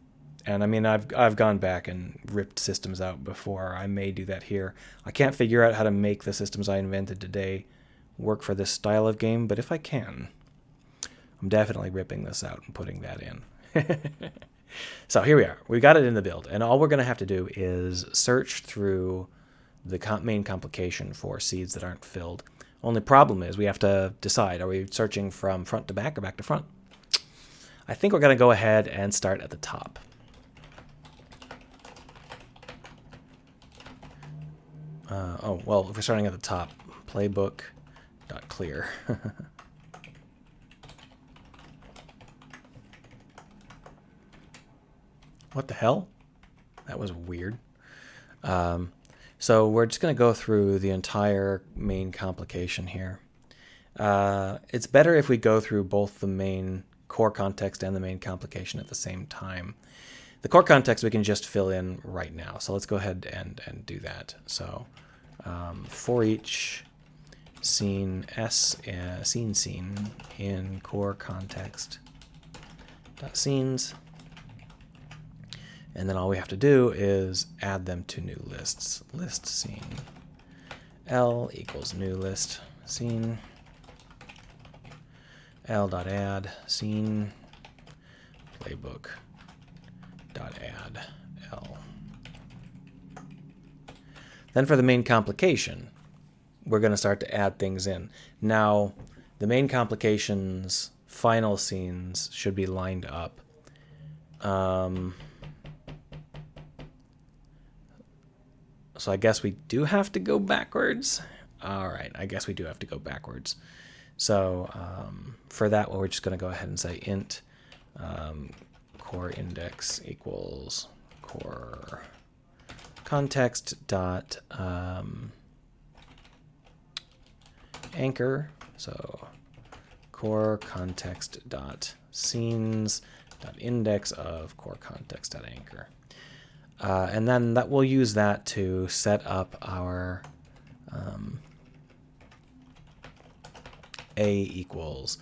I mean, I've gone back and ripped systems out before. I may do that here. I can't figure out how to make the systems I invented today work for this style of game, but if I can, I'm definitely ripping this out and putting that in. So here we are. We got it in the build, and all we're going to have to do is search through the main complication for seeds that aren't filled. Only problem is we have to decide, are we searching from front to back or back to front? I think we're going to go ahead and start at the top. Well, if we're starting at the top, playbook.clear. What the hell? That was weird. So we're just going to go through the entire main complication here. It's better if we go through both the main core context and the main complication at the same time. The core context we can just fill in right now. So let's go ahead and do that. So for each scene scene in core context dot scenes, and then all we have to do is add them to new lists. List scene L equals new list scene L.add scene playbook dot add L. Then for the main complication, we're going to start to add things in. Now, the main complication's final scenes should be lined up. So I guess we do have to go backwards. All right, I guess we do have to go backwards. So for that, well, we're just going to go ahead and say int core index equals core context dot anchor. So core context dot scenes dot index of core context dot anchor. And then that we'll use that to set up our A equals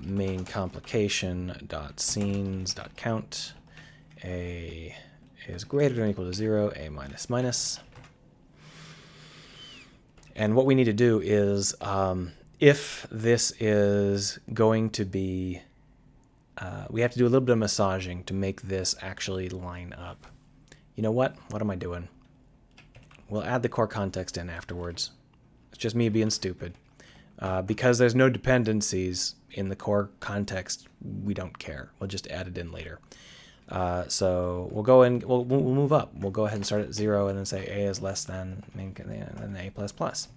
main complication dot scenes dot count. A is greater than or equal to 0, A minus minus. And what we need to do is, if this is going to be, we have to do a little bit of massaging to make this actually line up. You know what? What am I doing? We'll add the core context in afterwards. It's just me being stupid. Because there's no dependencies in the core context, we don't care. We'll just add it in later. So we'll go in, we'll move up. We'll go ahead and start at 0 and then say A is less than A plus plus.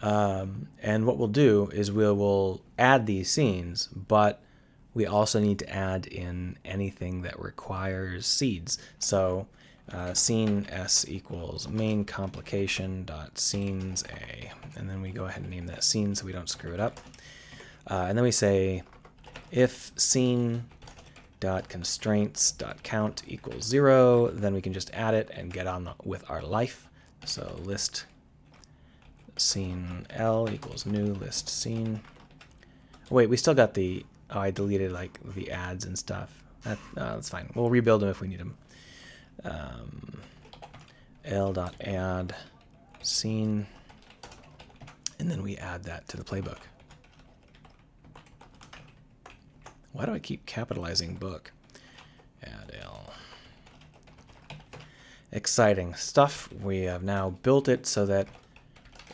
And what we'll do is we'll add these scenes, but we also need to add in anything that requires seeds. So scene S equals main complication dot scenes A, and then we go ahead and name that scene so we don't screw it up. And then we say if scene dot constraints dot count equals 0, then we can just add it and get on with our life. So list scene L equals new list scene. Wait, we still got the, oh, I deleted like the ads and stuff. That's fine. We'll rebuild them if we need them. L.add scene, and then we add that to the playbook. Why do I keep capitalizing book? Add L. Exciting stuff. We have now built it so that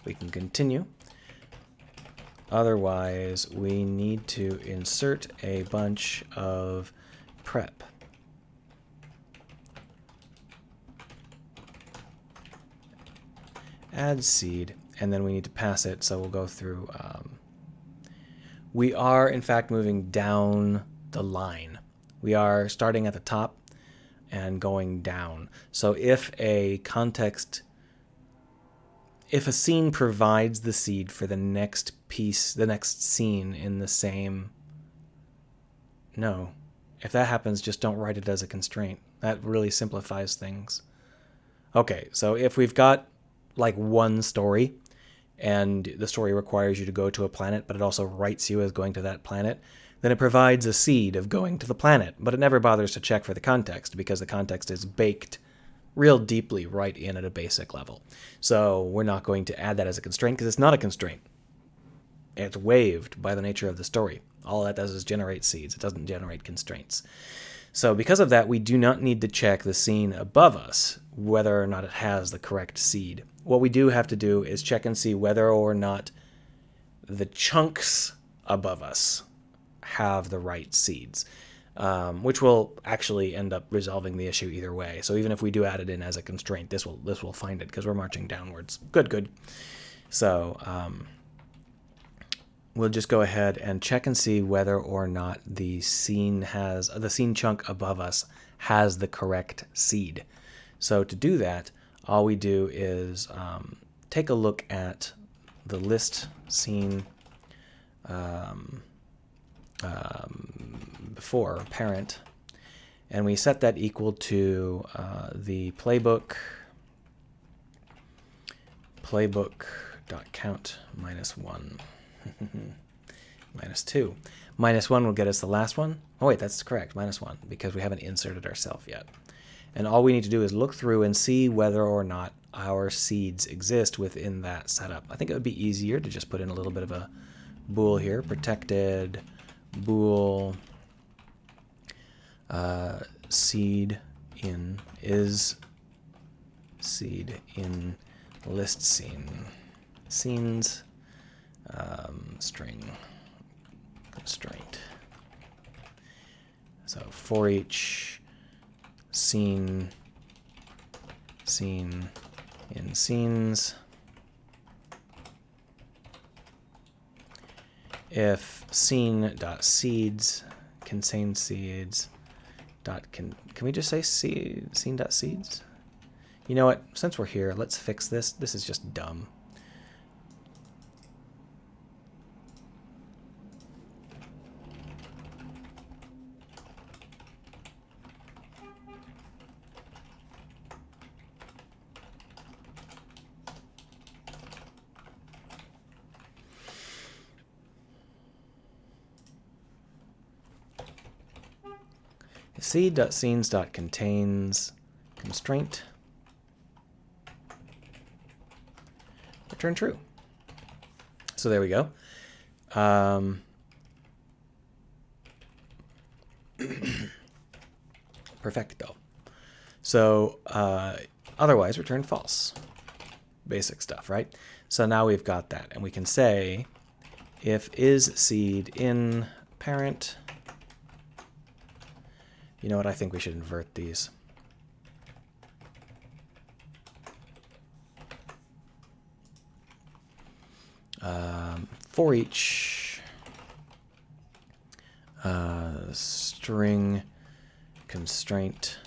we can continue. Otherwise, we need to insert a bunch of prep. Add seed, and then we need to pass it, so we'll go through. We are, in fact, moving down the line. We are starting at the top and going down. So if a scene provides the seed for the next piece, the next scene in the same, no. If that happens, just don't write it as a constraint. That really simplifies things. Okay, so if we've got like one story, and the story requires you to go to a planet, but it also writes you as going to that planet, then it provides a seed of going to the planet, but it never bothers to check for the context because the context is baked real deeply right in at a basic level. So we're not going to add that as a constraint because it's not a constraint. It's waived by the nature of the story. All that does is generate seeds. It doesn't generate constraints. So because of that, we do not need to check the scene above us whether or not it has the correct seed. What we do have to do is check and see whether or not the chunks above us have the right seeds, which will actually end up resolving the issue either way. So even if we do add it in as a constraint, this will find it because we're marching downwards. Good. So we'll just go ahead and check and see whether or not the scene chunk above us has the correct seed. So to do that, all we do is take a look at the list scene before parent, and we set that equal to the playbook.count -1 -2. -1 will get us the last one. Oh wait, that's correct, -1, because we haven't inserted ourselves yet. And all we need to do is look through and see whether or not our seeds exist within that setup. I think it would be easier to just put in a little bit of a bool here, protected bool seed in is seed in list scene scenes string constraint. So for each scene in scenes, if scene.seeds contain seeds can we just say scene.seeds? You know what? Since we're here, let's fix this. This is just dumb. Seed.scenes.contains constraint return true. So there we go. Perfecto. So otherwise return false. Basic stuff, right? So now we've got that, and we can say if is seed in parent. You know what? I think we should invert these. For each string constraint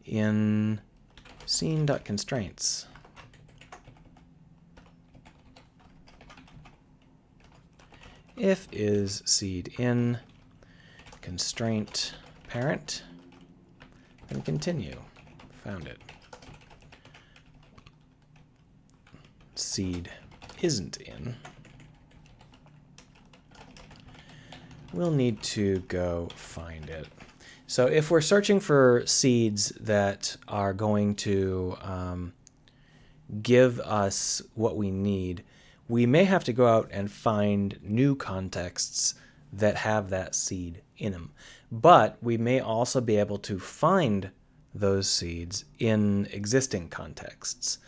in scene.constraints. If is seed in constraint parent, then continue. Found it. Seed isn't in. We'll need to go find it. So if we're searching for seeds that are going to give us what we need, we may have to go out and find new contexts that have that seed in them. But we may also be able to find those seeds in existing contexts.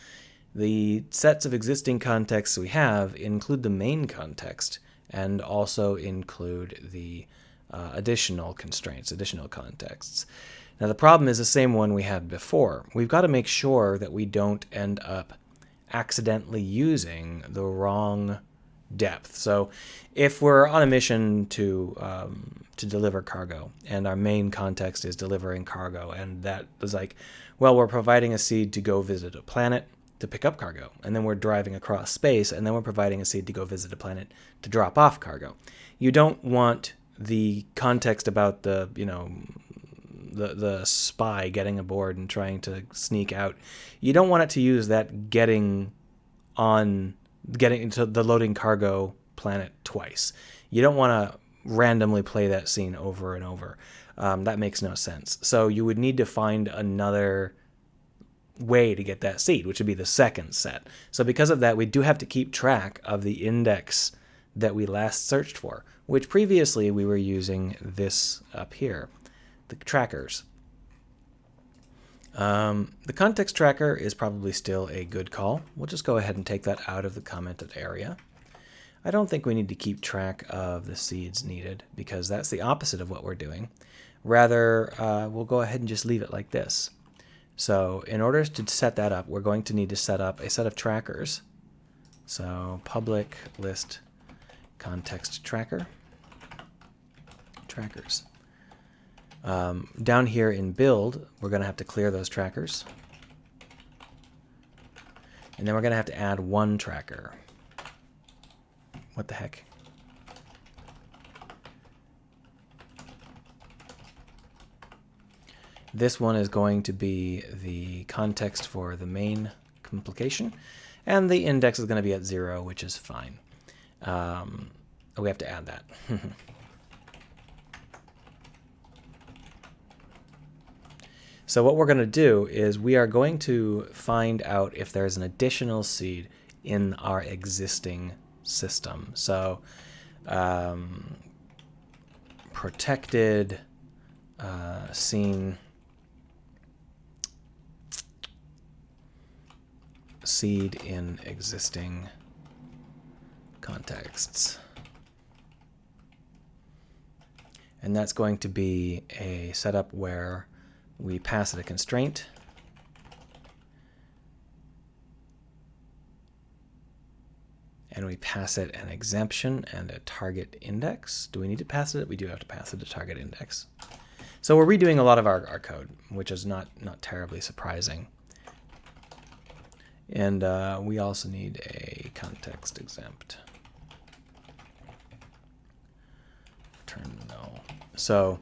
The sets of existing contexts we have include the main context and also include the additional constraints, additional contexts. Now the problem is the same one we had before. We've got to make sure that we don't end up accidentally using the wrong depth. So if we're on a mission to deliver cargo, and our main context is delivering cargo, and that was like, well, we're providing a seed to go visit a planet to pick up cargo, and then we're driving across space, and then we're providing a seed to go visit a planet to drop off cargo. You don't want the context about the spy getting aboard and trying to sneak out. You don't want it to use that getting into the loading cargo planet twice. You don't want to randomly play that scene over and over. That makes no sense. So you would need to find another way to get that seed, which would be the second set. So because of that, we do have to keep track of the index that we last searched for, which previously we were using this up here, the trackers. The context tracker is probably still a good call. We'll just go ahead and take that out of the commented area. I don't think we need to keep track of the seeds needed because that's the opposite of what we're doing. Rather, we'll go ahead and just leave it like this. So in order to set that up, we're going to need to set up a set of trackers. So public list context tracker, trackers. Down here in build, we're going to have to clear those trackers. And then we're going to have to add one tracker. What the heck? This one is going to be the context for the main complication, and the index is going to be at 0, which is fine. We have to add that. So what we're going to do is we are going to find out if there's an additional seed in our existing system. So protected scene seed in existing contexts. And that's going to be a setup where we pass it a constraint. And we pass it an exemption and a target index. Do we need to pass it? We do have to pass it a target index. So we're redoing a lot of our code, which is not terribly surprising. And we also need a context exempt. Return null. So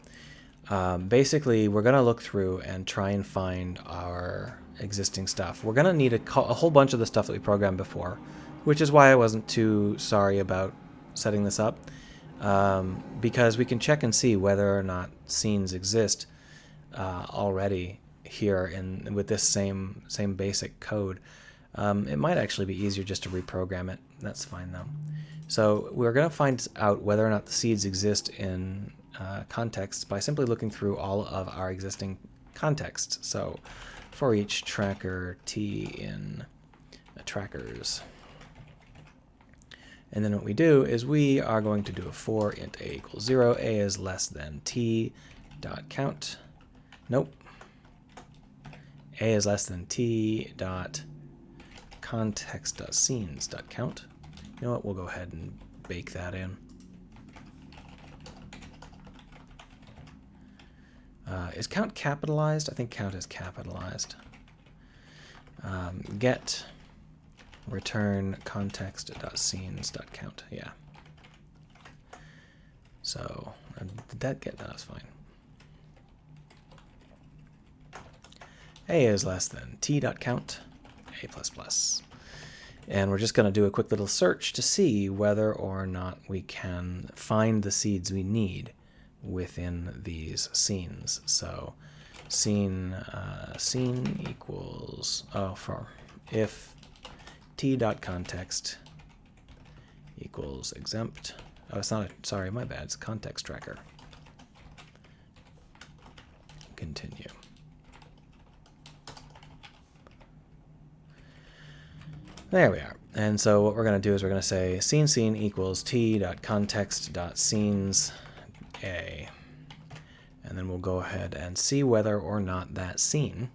basically, we're going to look through and try and find our existing stuff. We're going to need a whole bunch of the stuff that we programmed before, which is why I wasn't too sorry about setting this up, because we can check and see whether or not scenes exist already here with this same basic code. It might actually be easier just to reprogram it. That's fine though. So we're going to find out whether or not the seeds exist in contexts by simply looking through all of our existing contexts. So for each tracker t in trackers. And then what we do is we are going to do a for int a equals 0, a is less than t dot count. Nope. A is less than t dot context dot scenes dot count. You know what? We'll go ahead and bake that in. Is count capitalized? I think count is capitalized. Get return context.scenes.count. Yeah. So did that get that? Was fine. A is less than t.count, a++. And we're just going to do a quick little search to see whether or not we can find the seeds we need within these scenes. So scene equals for if t.context equals exempt. Oh, it's not sorry, my bad. It's context tracker. Continue. There we are. And so what we're going to do is we're going to say scene equals t.context.scenes a. And then we'll go ahead and see whether or not that scene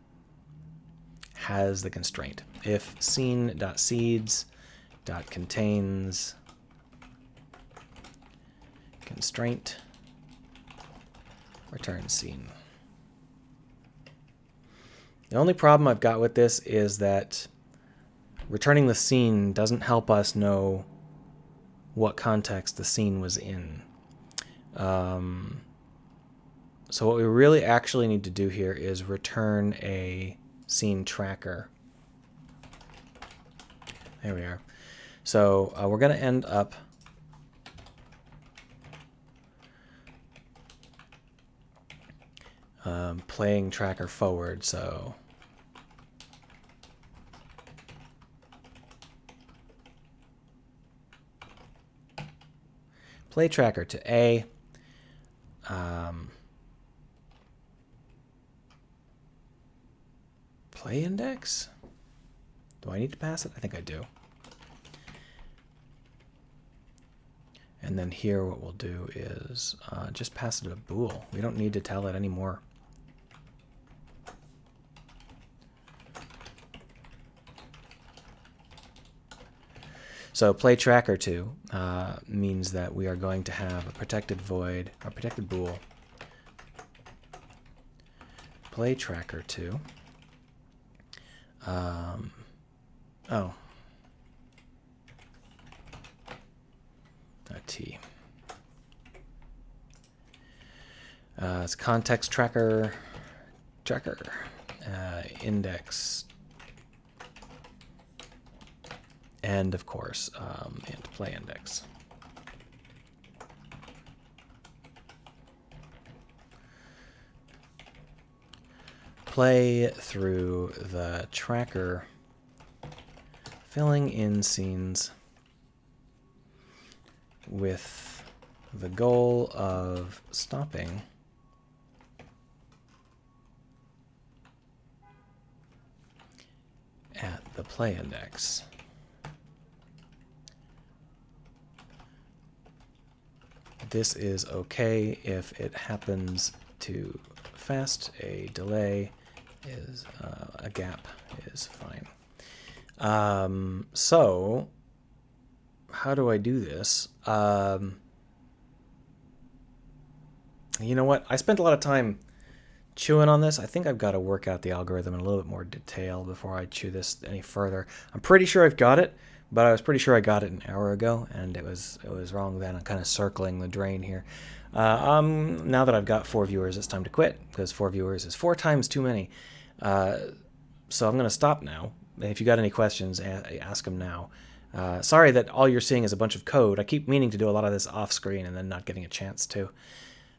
has the constraint. If scene.seeds.contains constraint, return scene. The only problem I've got with this is that returning the scene doesn't help us know what context the scene was in. So what we really actually need to do here is return a scene tracker. There we are. So we're going to end up playing tracker forward. So play tracker to A. Play index? Do I need to pass it? I think I do. And then here what we'll do is just pass it a bool. We don't need to tell it anymore. So play tracker to means that we are going to have a protected void, or protected bool. Play tracker to. T. It's context tracker tracker, index, and of course, int play index. Play through the tracker, filling in scenes with the goal of stopping at the play index. This is okay if it happens too fast. A delay is a gap is fine. So how do I do this? You know what? I spent a lot of time chewing on this. I think I've got to work out the algorithm in a little bit more detail before I chew this any further. I'm pretty sure I've got it, but I was pretty sure I got it an hour ago, and it was wrong then. I'm kind of circling the drain here. Now that I've got 4 viewers, it's time to quit, because 4 viewers is 4 times too many. So I'm going to stop now. If you got any questions, ask them now. Sorry that all you're seeing is a bunch of code. I keep meaning to do a lot of this off screen and then not getting a chance to.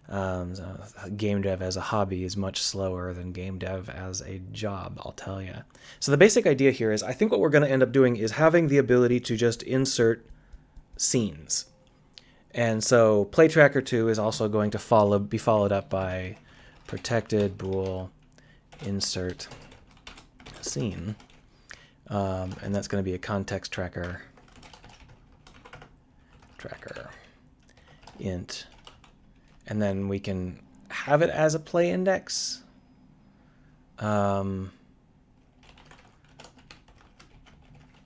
So game dev as a hobby is much slower than game dev as a job, I'll tell you. So the basic idea here is I think what we're going to end up doing is having the ability to just insert scenes. And so play tracker 2 is also going to be followed up by protected bool insert scene. And that's going to be a context tracker int. And then we can have it as a play index. But I'm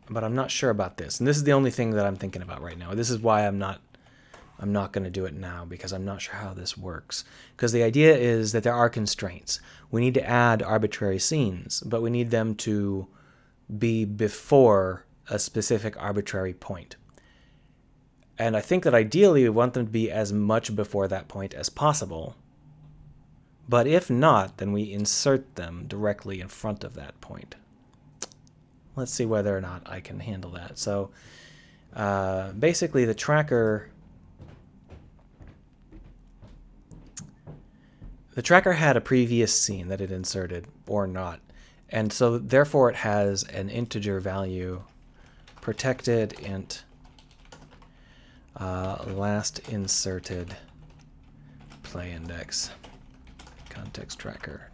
not sure about this. And this is the only thing that I'm thinking about right now. This is why I'm not going to do it now, because I'm not sure how this works. Because the idea is that there are constraints. We need to add arbitrary scenes, but we need them to be before a specific arbitrary point. And I think that ideally we want them to be as much before that point as possible. But if not, then we insert them directly in front of that point. Let's see whether or not I can handle that. So basically the tracker had a previous scene that it inserted or not. And so therefore it has an integer value, protected int last inserted play index context tracker.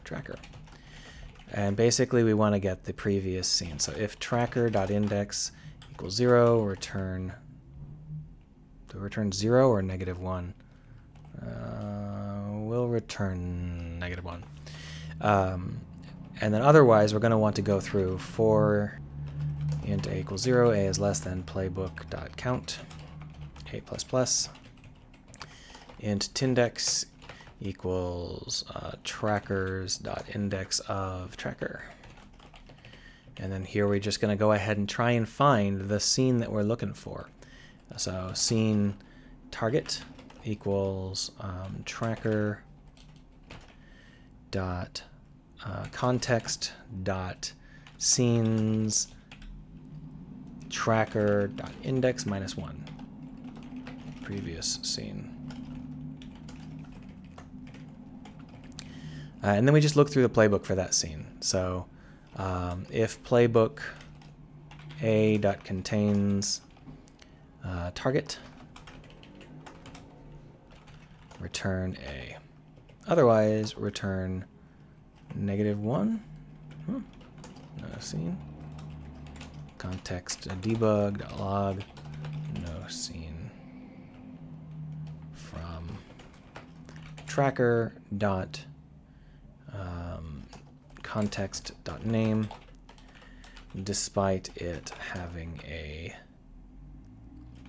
And basically we want to get the previous scene. So if tracker.index equals 0, return, do we return 0 or -1? We'll return -1. And then otherwise we're going to want to go through for int a equals 0, a is less than playbook.count, a++, int tindex equals trackers.index of tracker. And then here we're just going to go ahead and try and find the scene that we're looking for. So scene target equals tracker dot context dot scenes tracker dot index -1 previous scene. And then we just look through the playbook for that scene. So if playbook a dot contains target, return a. Otherwise, return -1. No scene. Context debug.log. No scene. From tracker dot context dot name, despite it having a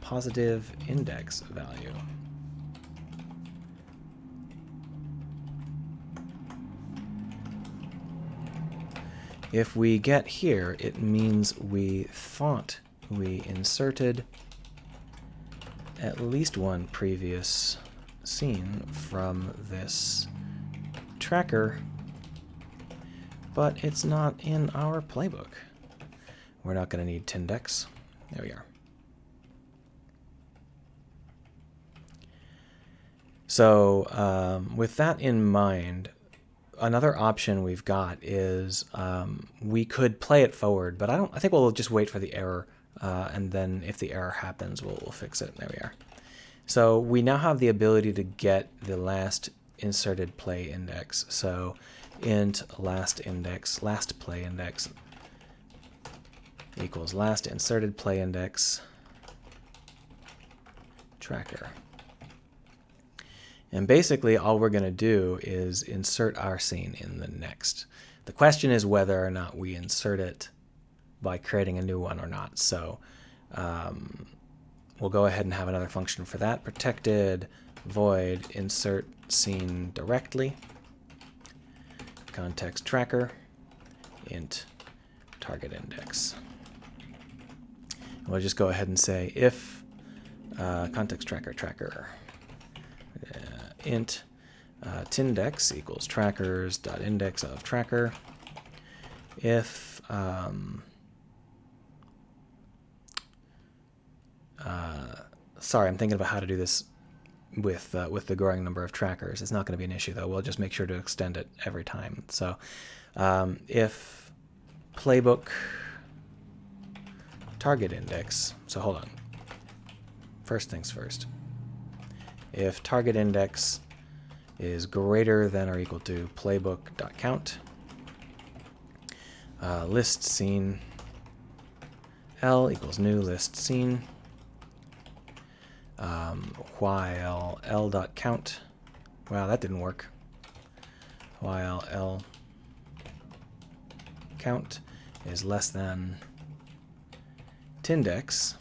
positive index value. If we get here, it means we thought we inserted at least one previous scene from this tracker but it's not in our playbook. We're not going to need Tindex. There we are. So with that in mind, another option we've got is we could play it forward, but I think we'll just wait for the error, and then if the error happens, we'll fix it. There we are. So we now have the ability to get the last inserted play index. So int last index, last play index equals last inserted play index tracker. And basically all we're going to do is insert our scene in the next. The question is whether or not we insert it by creating a new one or not. So we'll go ahead and have another function for that. Protected void insert scene directly. Context tracker int target index. And we'll just go ahead and say if context tracker int tindex equals trackers dot index of tracker. If sorry, I'm thinking about how to do this with the growing number of trackers. It's not going to be an issue though. We'll just make sure to extend it every time. So if playbook target index. So hold on. First things first. If target index is greater than or equal to playbook.count, list scene L equals new list scene, while L.count, wow, that didn't work, while L count is less than tindex,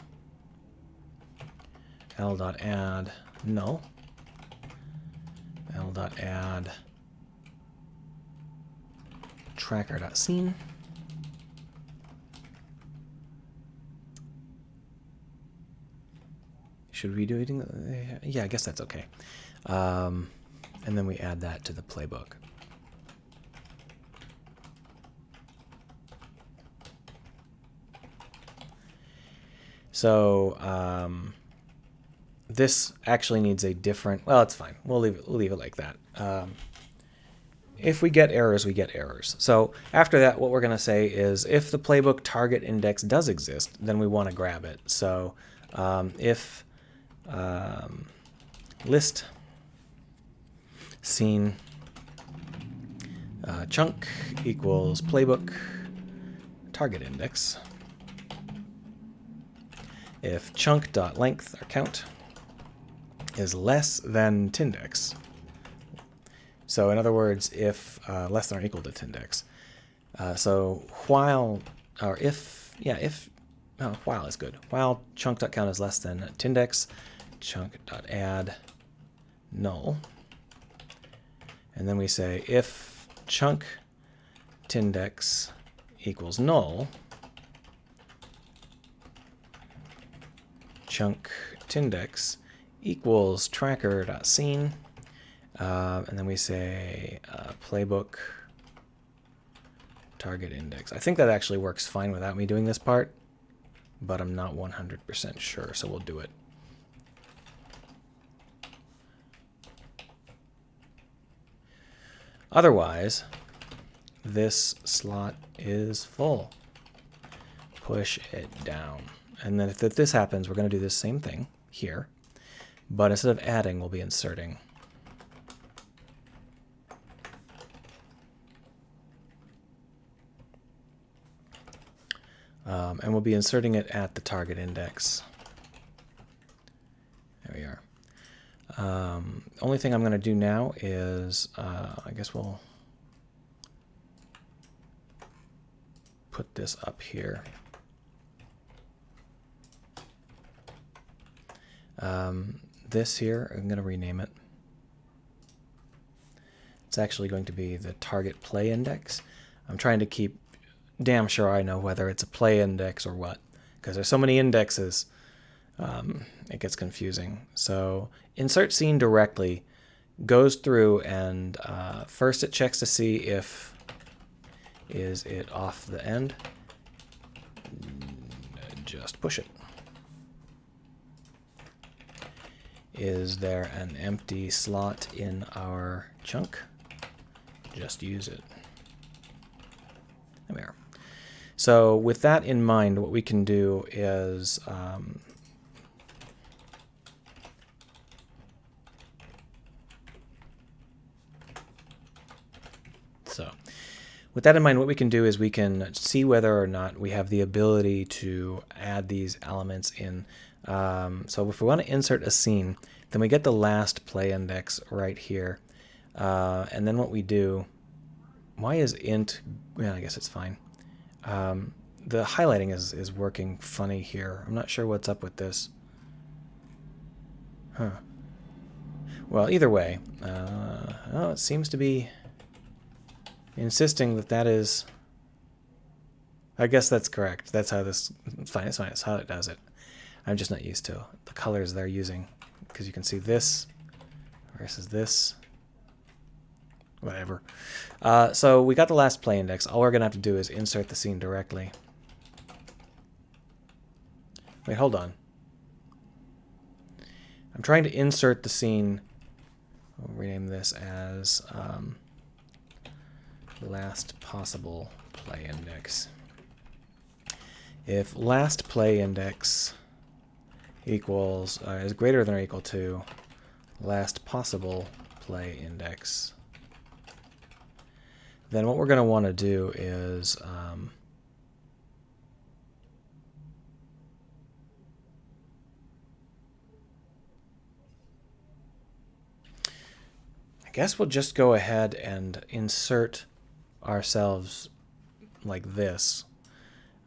L.add null, L.add tracker.scene. Should we do it? Yeah, I guess that's okay. And then we add that to the playbook. So this actually needs a different, well, it's fine. We'll leave it like that. If we get errors, we get errors. So after that, what we're going to say is if the playbook target index does exist, then we want to grab it. So if list scene chunk equals playbook target index, if chunk.length or count is less than tindex, so in other words, if less than or equal to tindex, so while, or if, yeah, if, oh, while is good. While chunk.count is less than tindex, chunk.add null. And then we say if chunk tindex equals null, chunk tindex equals tracker.scene, and then we say playbook target index. I think that actually works fine without me doing this part, but I'm not 100% sure, so we'll do it. Otherwise, this slot is full. Push it down. And then if this happens, we're going to do the same thing here, but instead of adding, we'll be inserting. And we'll be inserting it at the target index. There we are. Only thing I'm going to do now is, I guess we'll put this up here. This here, I'm going to rename it. It's actually going to be the target play index. I'm trying to keep damn sure I know whether it's a play index or what, because there's so many indexes, it gets confusing. So insert scene directly goes through and first it checks to see if Is it off the end? Just push it. Is there an empty slot in our chunk? Just use it. There we are. So with that in mind, what we can do is with that in mind, what we can do is we can see whether or not we have the ability to add these elements in. So if we want to insert a scene, then we get the last play index right here. And then what we do, why is int, well, I guess it's fine. The highlighting is working funny here. I'm not sure what's up with this. Huh. Well, either way, oh, it seems to be insisting that that is... I guess that's correct. That's how this... It's fine, it's fine. It's how it does it. I'm just not used to the colors they're using. Because you can see this versus this. Whatever. So we got the last play index. All we're going to have to do is insert the scene directly. Wait, hold on. I'm trying to insert the scene. We'll rename this as last possible play index. If last play index equals is greater than or equal to last possible play index, then what we're going to want to do is I guess we'll just go ahead and insert ourselves like this.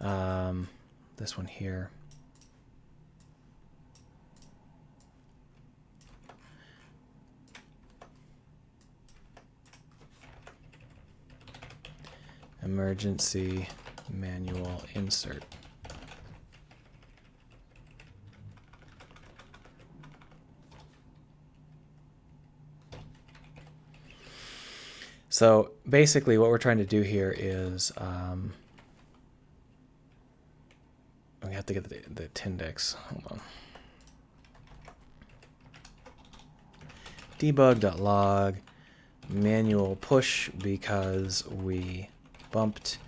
This one here. Emergency manual insert. So basically what we're trying to do here is we have to get the Tindex. Hold on. Debug.log manual push because we bumped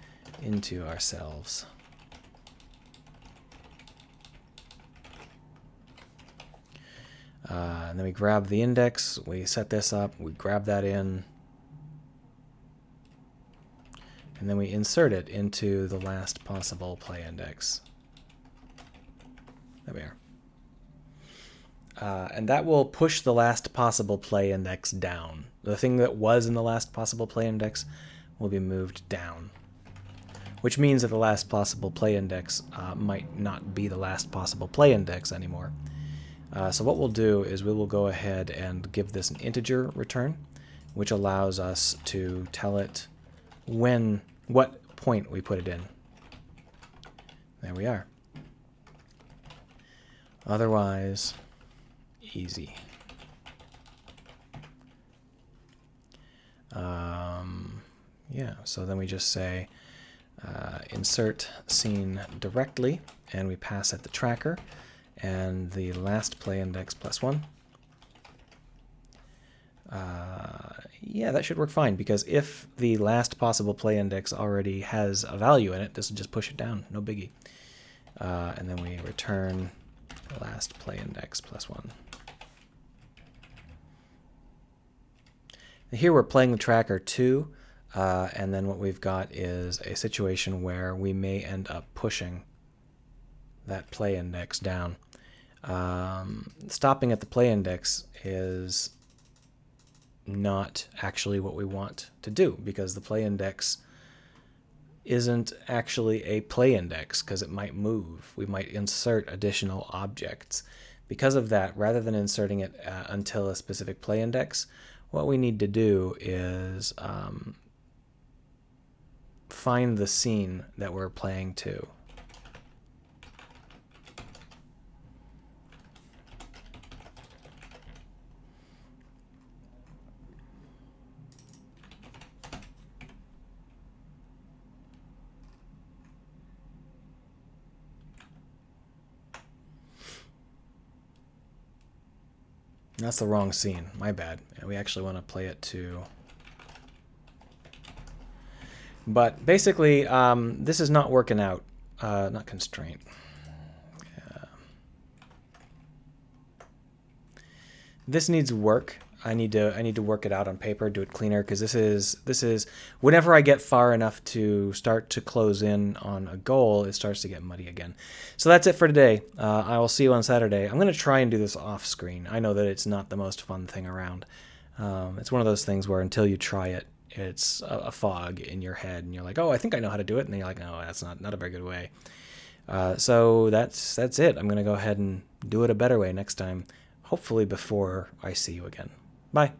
into ourselves. And then we grab the index, we set this up, we grab that in, and then we insert it into the last possible play index. There we are. And that will push the last possible play index down. The thing that was in the last possible play index will be moved down, which means that the last possible play index might not be the last possible play index anymore. So what we'll do is we will go ahead and give this an integer return, which allows us to tell it what point we put it in. There we are. Otherwise, easy. Yeah, so then we just say insert scene directly, and we pass it the tracker and the last play index +1. Yeah, that should work fine, because if the last possible play index already has a value in it, this will just push it down, no biggie. And then we return the last play index +1. Here we're playing the tracker 2, and then what we've got is a situation where we may end up pushing that play index down. Stopping at the play index is not actually what we want to do, because the play index isn't actually a play index, because it might move. We might insert additional objects. Because of that, rather than inserting it until a specific play index, what we need to do is find the scene that we're playing to. That's the wrong scene. My bad. We actually want to play it to... But basically, this is not working out. Not constraint. This needs work. I need to work it out on paper, do it cleaner, because this is whenever I get far enough to start to close in on a goal, it starts to get muddy again. So that's it for today. I will see you on Saturday. I'm going to try and do this off screen. I know that it's not the most fun thing around. It's one of those things where until you try it, it's a fog in your head, and you're like, oh, I think I know how to do it, and then you're like, no, that's not a very good way. So that's it. I'm going to go ahead and do it a better way next time, hopefully before I see you again. Bye.